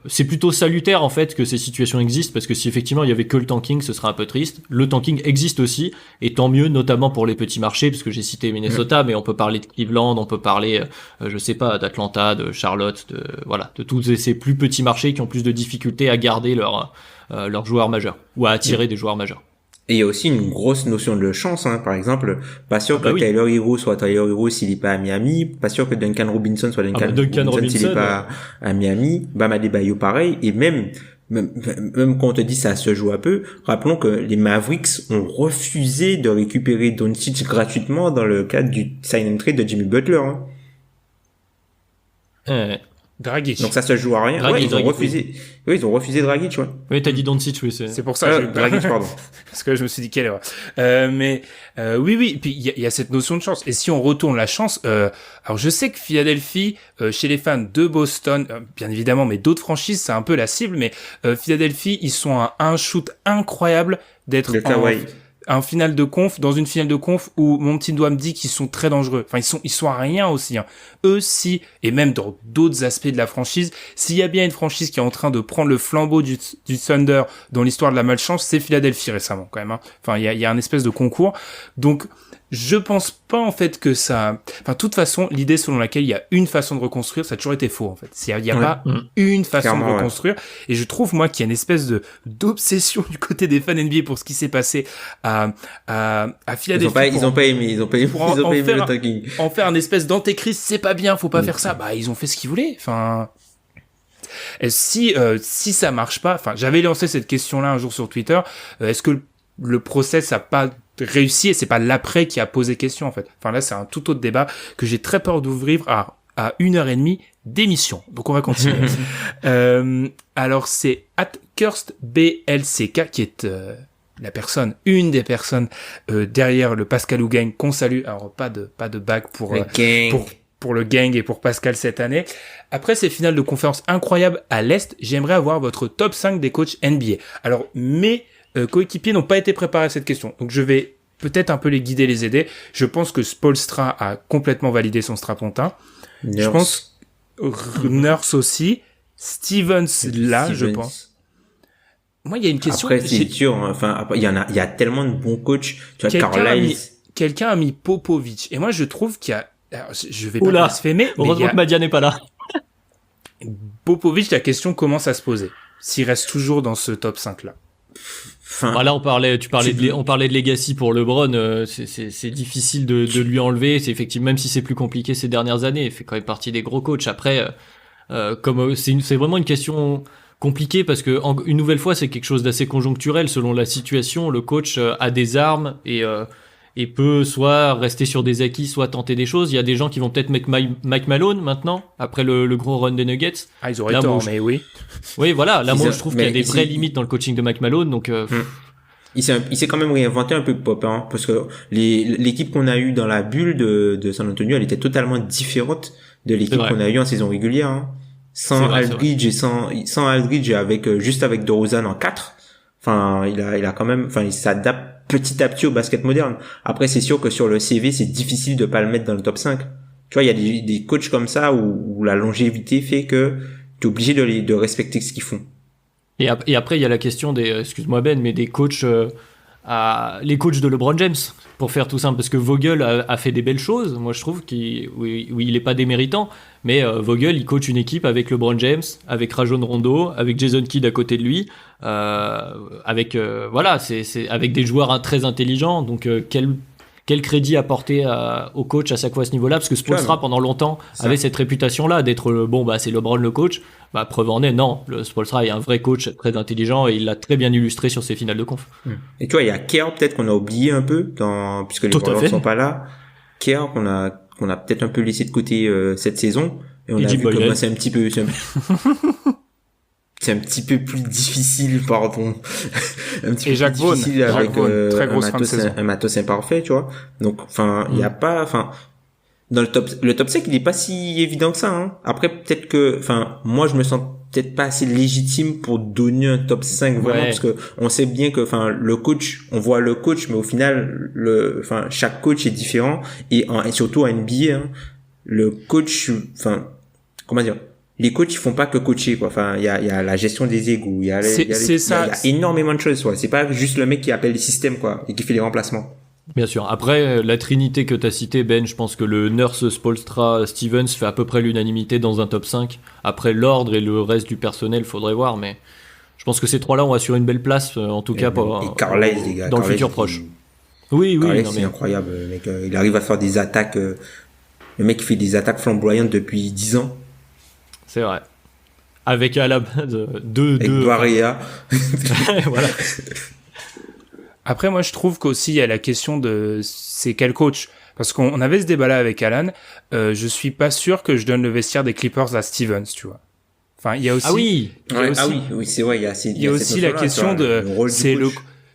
C'est plutôt salutaire en fait que ces situations existent, parce que si effectivement il y avait que le tanking, ce serait un peu triste. Le tanking existe aussi, et tant mieux, notamment pour les petits marchés, parce que j'ai cité Minnesota, mais on peut parler de Cleveland, on peut parler, je sais pas, d'Atlanta, de Charlotte, de tous ces plus petits marchés qui ont plus de difficultés à garder leurs joueurs majeurs ou à attirer des joueurs majeurs. Et il y a aussi une grosse notion de chance, hein. Par exemple, pas sûr que Tyler Hero soit Tyler Hero s'il est pas à Miami, pas sûr que Duncan Robinson soit Duncan Robinson s'il est pas à Miami, Bam Adebayo pareil, et même quand on te dit ça se joue un peu, rappelons que les Mavericks ont refusé de récupérer Doncic gratuitement dans le cadre du sign and trade de Jimmy Butler, hein. Dragic. Donc ça se joue à rien. Dragic, ils ont refusé. Oui, ils ont refusé Dragic, tu vois. Oui, t'as dit Doncic, oui, c'est pour ça que j'ai Dragic, pardon. Parce que je me suis dit quelle erreur. Oui, puis il y a cette notion de chance. Et si on retourne la chance, alors je sais que Philadelphie, chez les fans de Boston, bien évidemment, mais d'autres franchises, c'est un peu la cible, mais Philadelphie, ils sont à un shoot incroyable d'être dans une finale de conf où mon petit doigt me dit qu'ils sont très dangereux. Enfin, ils sont à rien aussi, hein. Eux, et même dans d'autres aspects de la franchise, s'il y a bien une franchise qui est en train de prendre le flambeau du Thunder dans l'histoire de la malchance, c'est Philadelphie récemment, quand même, hein. Enfin, il y a un espèce de concours. Donc, Je pense pas en fait que ça. Enfin, de toute façon, l'idée selon laquelle il y a une façon de reconstruire, ça a toujours été faux en fait. Il y a pas une façon Clairement, de reconstruire. Et je trouve moi qu'il y a une espèce d'obsession du côté des fans NBA pour ce qui s'est passé à Philadelphie. Ils ont pas aimé le talking. En faire une espèce d'antéchrist, c'est pas bien, faut pas faire ça. Bah, ils ont fait ce qu'ils voulaient. Enfin. Et si ça marche pas, enfin, j'avais lancé cette question-là un jour sur Twitter. Est-ce que le process a pas réussi et c'est pas l'après qui a posé question en fait. Enfin là, c'est un tout autre débat que j'ai très peur d'ouvrir à 1h30 d'émission. Donc on va continuer. Alors c'est @KurstBLCK qui est une des personnes derrière le Pascal Gang qu'on salue. Alors pas de bague pour le gang et pour Pascal cette année. Après ces finales de conférence incroyables à l'Est, j'aimerais avoir votre top 5 des coachs NBA. Alors, mes coéquipiers n'ont pas été préparés à cette question. Donc, je vais peut-être un peu les guider, les aider. Je pense que Spoelstra a complètement validé son strapontin. Nurse. Je pense Nurse aussi. Stevens, je pense. Moi, il y a une question. Après, c'est dur. Hein. Enfin, il y a tellement de bons coachs. Tu vois, Carlisle. Quelqu'un a mis Popovic. Et moi, je trouve qu'il y a. Alors, je vais pas blasphémer. Heureusement que Madia n'est pas là. Popovic, la question commence à se poser. S'il reste toujours dans ce top 5 là. Là, on parlait de Legacy pour LeBron. C'est difficile de lui enlever. C'est effectivement, même si c'est plus compliqué ces dernières années, il fait quand même partie des gros coachs. Après, c'est vraiment une question compliquée parce que une nouvelle fois, c'est quelque chose d'assez conjoncturel selon la situation. Le coach a des armes et peut soit rester sur des acquis, soit tenter des choses. Il y a des gens qui vont peut-être mettre Mike Malone maintenant, après le gros run des Nuggets. Ah, ils auraient tort, mais oui. Oui, voilà. Là, moi, je trouve qu'il y a des vraies limites dans le coaching de Mike Malone, donc. Il s'est quand même réinventé un peu Pop, hein, parce que l'équipe qu'on a eue dans la bulle de San Antonio, elle était totalement différente de l'équipe qu'on a eue en saison régulière. Hein. Sans Aldridge avec juste avec DeRozan en 4. Enfin, il a quand même, enfin, il s'adapte petit à petit au basket moderne. Après, c'est sûr que sur le CV, c'est difficile de pas le mettre dans le top 5. Tu vois, il y a des coachs comme ça où la longévité fait que t'es obligé de respecter ce qu'ils font. Et après, il y a la question excuse-moi Ben, mais des coachs, les coachs de LeBron James, pour faire tout simple, parce que Vogel a fait des belles choses. Moi, je trouve il est pas déméritant, mais Vogel, il coach une équipe avec LeBron James, avec Rajon Rondo, avec Jason Kidd à côté de lui, avec avec des joueurs très intelligents. Donc, quel crédit apporter au coach à chaque fois à ce niveau-là, parce que Spoelstra pendant longtemps avait cette réputation-là d'être c'est LeBron le coach. Preuve en est, non, le Spoelstra est un vrai coach très intelligent et il l'a très bien illustré sur ses finales de conf. Et tu vois, il y a Kerr peut-être qu'on a oublié un peu puisque les Warriors ne sont pas là. Kerr qu'on a peut-être un peu laissé de côté cette saison et on a vu que c'est un petit peu c'est un petit peu plus difficile, pardon. Un petit peu Jacques plus difficile Vaughn, avec très grosse fin de saison. Un matos imparfait, tu vois. Donc, enfin, il y a pas, enfin, dans le top 5, il est pas si évident que ça, hein. Après, peut-être que, enfin, moi, je me sens peut-être pas assez légitime pour donner un top 5 vraiment, parce que on sait bien que, enfin, le coach, on voit le coach, mais au final, chaque coach est différent et surtout en NBA, hein, le coach, enfin, comment dire, les coachs ils font pas que coacher quoi. Enfin il y a la gestion des égos, il y a énormément de choses quoi. C'est pas juste le mec qui appelle les systèmes quoi et qui fait les remplacements. Bien sûr. Après la trinité que t'as cité Ben, je pense que le Nurse, Spoelstra, Stevens fait à peu près l'unanimité dans un top 5. Après l'ordre et le reste du personnel, faudrait voir, mais je pense que ces trois-là ont assuré une belle place en tout cas pour Carlisle, les gars, dans le futur proche. Oui, Carlisle, c'est incroyable, le mec, il arrive à faire des attaques le mec fait des attaques flamboyantes depuis 10 ans. C'est vrai. Avec à la base deux. Barrea. Voilà. Après, moi, je trouve qu'aussi, il y a la question de c'est quel coach. Parce qu'on avait ce débat-là avec Alan. Je suis pas sûr que je donne le vestiaire des Clippers à Stevens, tu vois. Enfin, il y a aussi. Ah oui. Oui, c'est vrai, il y a aussi la question de, c'est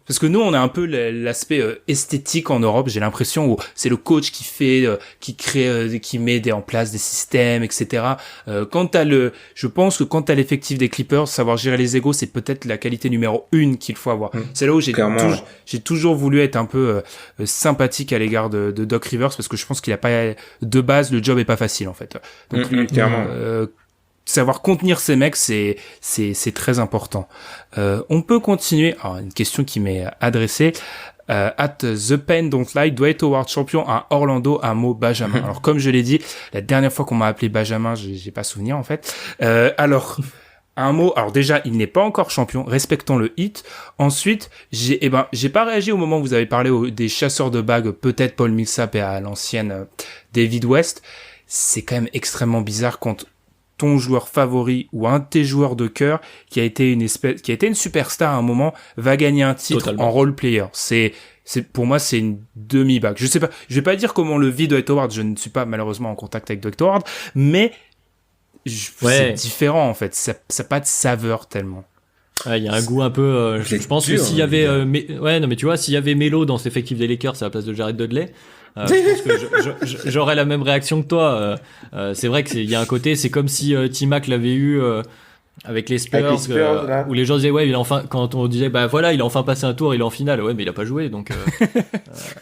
parce que nous, on a un peu l'aspect esthétique en Europe. J'ai l'impression où c'est le coach qui fait, qui crée, qui met en place des systèmes, etc. Je pense que quand t'as l'effectif des Clippers, savoir gérer les égos, c'est peut-être la qualité numéro 1 qu'il faut avoir. C'est là où j'ai toujours voulu être un peu sympathique à l'égard de Doc Rivers parce que je pense qu'il a pas de base, le job est pas facile en fait. Donc clairement. Savoir contenir ces mecs, c'est très important. On peut continuer. Alors, une question qui m'est adressée. At The Pen Don't Lie, Dwight Howard champion à Orlando, un mot Benjamin. Alors comme je l'ai dit, la dernière fois qu'on m'a appelé Benjamin, j'ai pas souvenir en fait. Alors un mot. Alors déjà, il n'est pas encore champion. Respectons le hit. Ensuite, j'ai pas réagi au moment où vous avez parlé des chasseurs de bagues, peut-être Paul Millsap et à l'ancienne David West. C'est quand même extrêmement bizarre quand ton joueur favori ou un de tes joueurs de cœur qui a été une superstar à un moment va gagner un titre Totalement. en role player. Pour moi, c'est une demi-bague. Je sais pas, je vais pas dire comment le vit Dwight Howard. Je ne suis pas malheureusement en contact avec Dwight Howard, mais c'est différent en fait. Ça a pas de saveur tellement. Il y a un goût un peu. Je pense que s'il y avait, mais tu vois, s'il y avait Melo dans cet effectif des Lakers à la place de Jared Dudley, je pense que j'aurais la même réaction que toi. C'est vrai qu'il y a un côté, c'est comme si T-Mac l'avait eu avec les Spurs, où les gens disaient ouais, quand on disait bah voilà, il a enfin passé un tour, il est en finale, ouais, mais il a pas joué, donc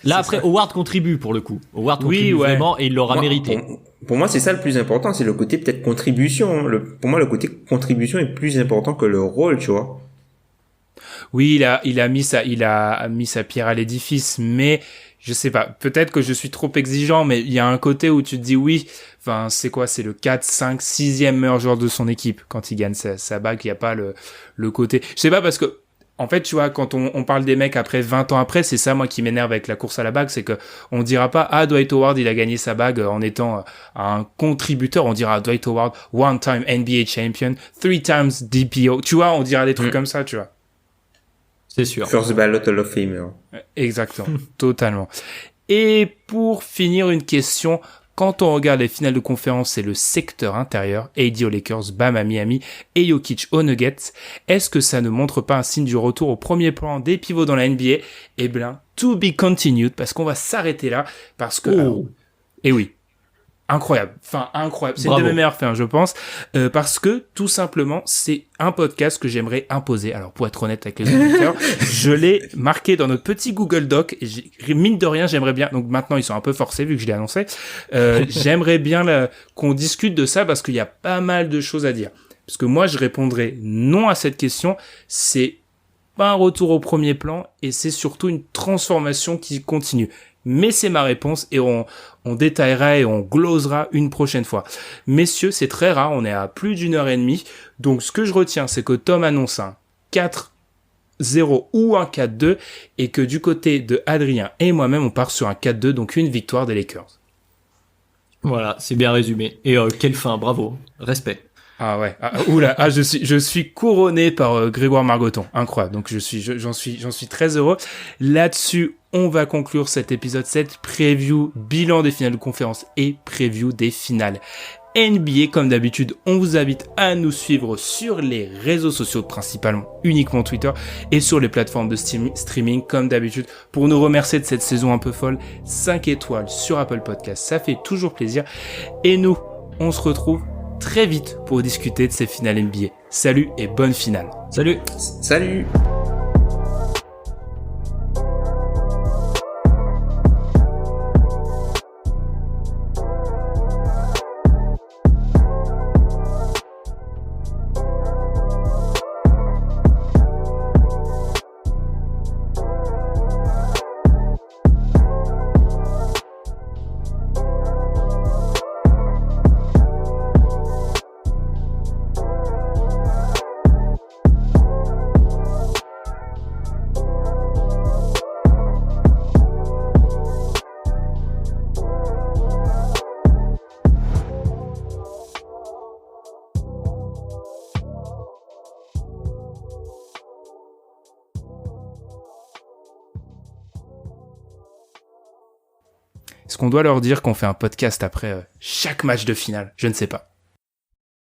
là après Howard contribue pour le coup. Howard contribue vraiment et il l'aura mérité. Pour moi, c'est ça le plus important, c'est le côté peut-être contribution. Pour moi, le côté contribution est plus important que le rôle, tu vois. Oui, il a mis sa pierre à l'édifice, mais je sais pas, peut-être que je suis trop exigeant, mais il y a un côté où tu te dis oui, enfin, c'est quoi, c'est le 4, 5, 6e meilleur joueur de son équipe quand il gagne sa bague, il y a pas le côté. Je sais pas parce que en fait, tu vois, quand on parle des mecs après 20 ans après, c'est ça, moi, qui m'énerve avec la course à la bague, c'est que on dira pas, Dwight Howard, il a gagné sa bague en étant un contributeur. On dira, Dwight Howard, one-time NBA champion, 3 times DPO. Tu vois, on dira des trucs comme ça, tu vois. C'est sûr. First ballot Hall of Famer. Exactement. Totalement. Et pour finir, une question. Quand on regarde les finales de conférence, c'est le secteur intérieur, AD aux Lakers, Bam à Miami et Jokic aux Nuggets. Est-ce que ça ne montre pas un signe du retour au premier plan des pivots dans la NBA? Eh bien, to be continued, parce qu'on va s'arrêter là, parce que... et oui. Incroyable. Enfin, incroyable. C'est une de mes meilleures fins, je pense. Parce que, tout simplement, c'est un podcast que j'aimerais imposer. Alors, pour être honnête avec les auditeurs, je l'ai marqué dans notre petit Google Doc. Et mine de rien, j'aimerais bien... Donc maintenant, ils sont un peu forcés vu que je l'ai annoncé. J'aimerais bien qu'on discute de ça parce qu'il y a pas mal de choses à dire. Parce que moi, je répondrais non à cette question. C'est pas un retour au premier plan et c'est surtout une transformation qui continue. Mais c'est ma réponse et on détaillera et on glosera une prochaine fois. Messieurs, c'est très rare, on est à plus d'1h30. Donc ce que je retiens, c'est que Tom annonce un 4-0 ou un 4-2 et que du côté de Adrien et moi-même, on part sur un 4-2, donc une victoire des Lakers. Voilà, c'est bien résumé. Et quelle fin, bravo, respect. Ah ouais, je suis couronné par Grégoire Margoton, incroyable. Donc j'en suis très heureux. Là-dessus, on va conclure cet épisode 7, preview, bilan des finales de conférence et preview des finales NBA. Comme d'habitude, on vous invite à nous suivre sur les réseaux sociaux, principalement uniquement Twitter, et sur les plateformes de streaming, comme d'habitude. Pour nous remercier de cette saison un peu folle, 5 étoiles sur Apple Podcast, ça fait toujours plaisir. Et nous, on se retrouve très vite pour discuter de ces finales NBA. Salut et bonne finale. Salut. Salut. Est-ce qu'on doit leur dire qu'on fait un podcast après chaque match de finale? Je ne sais pas.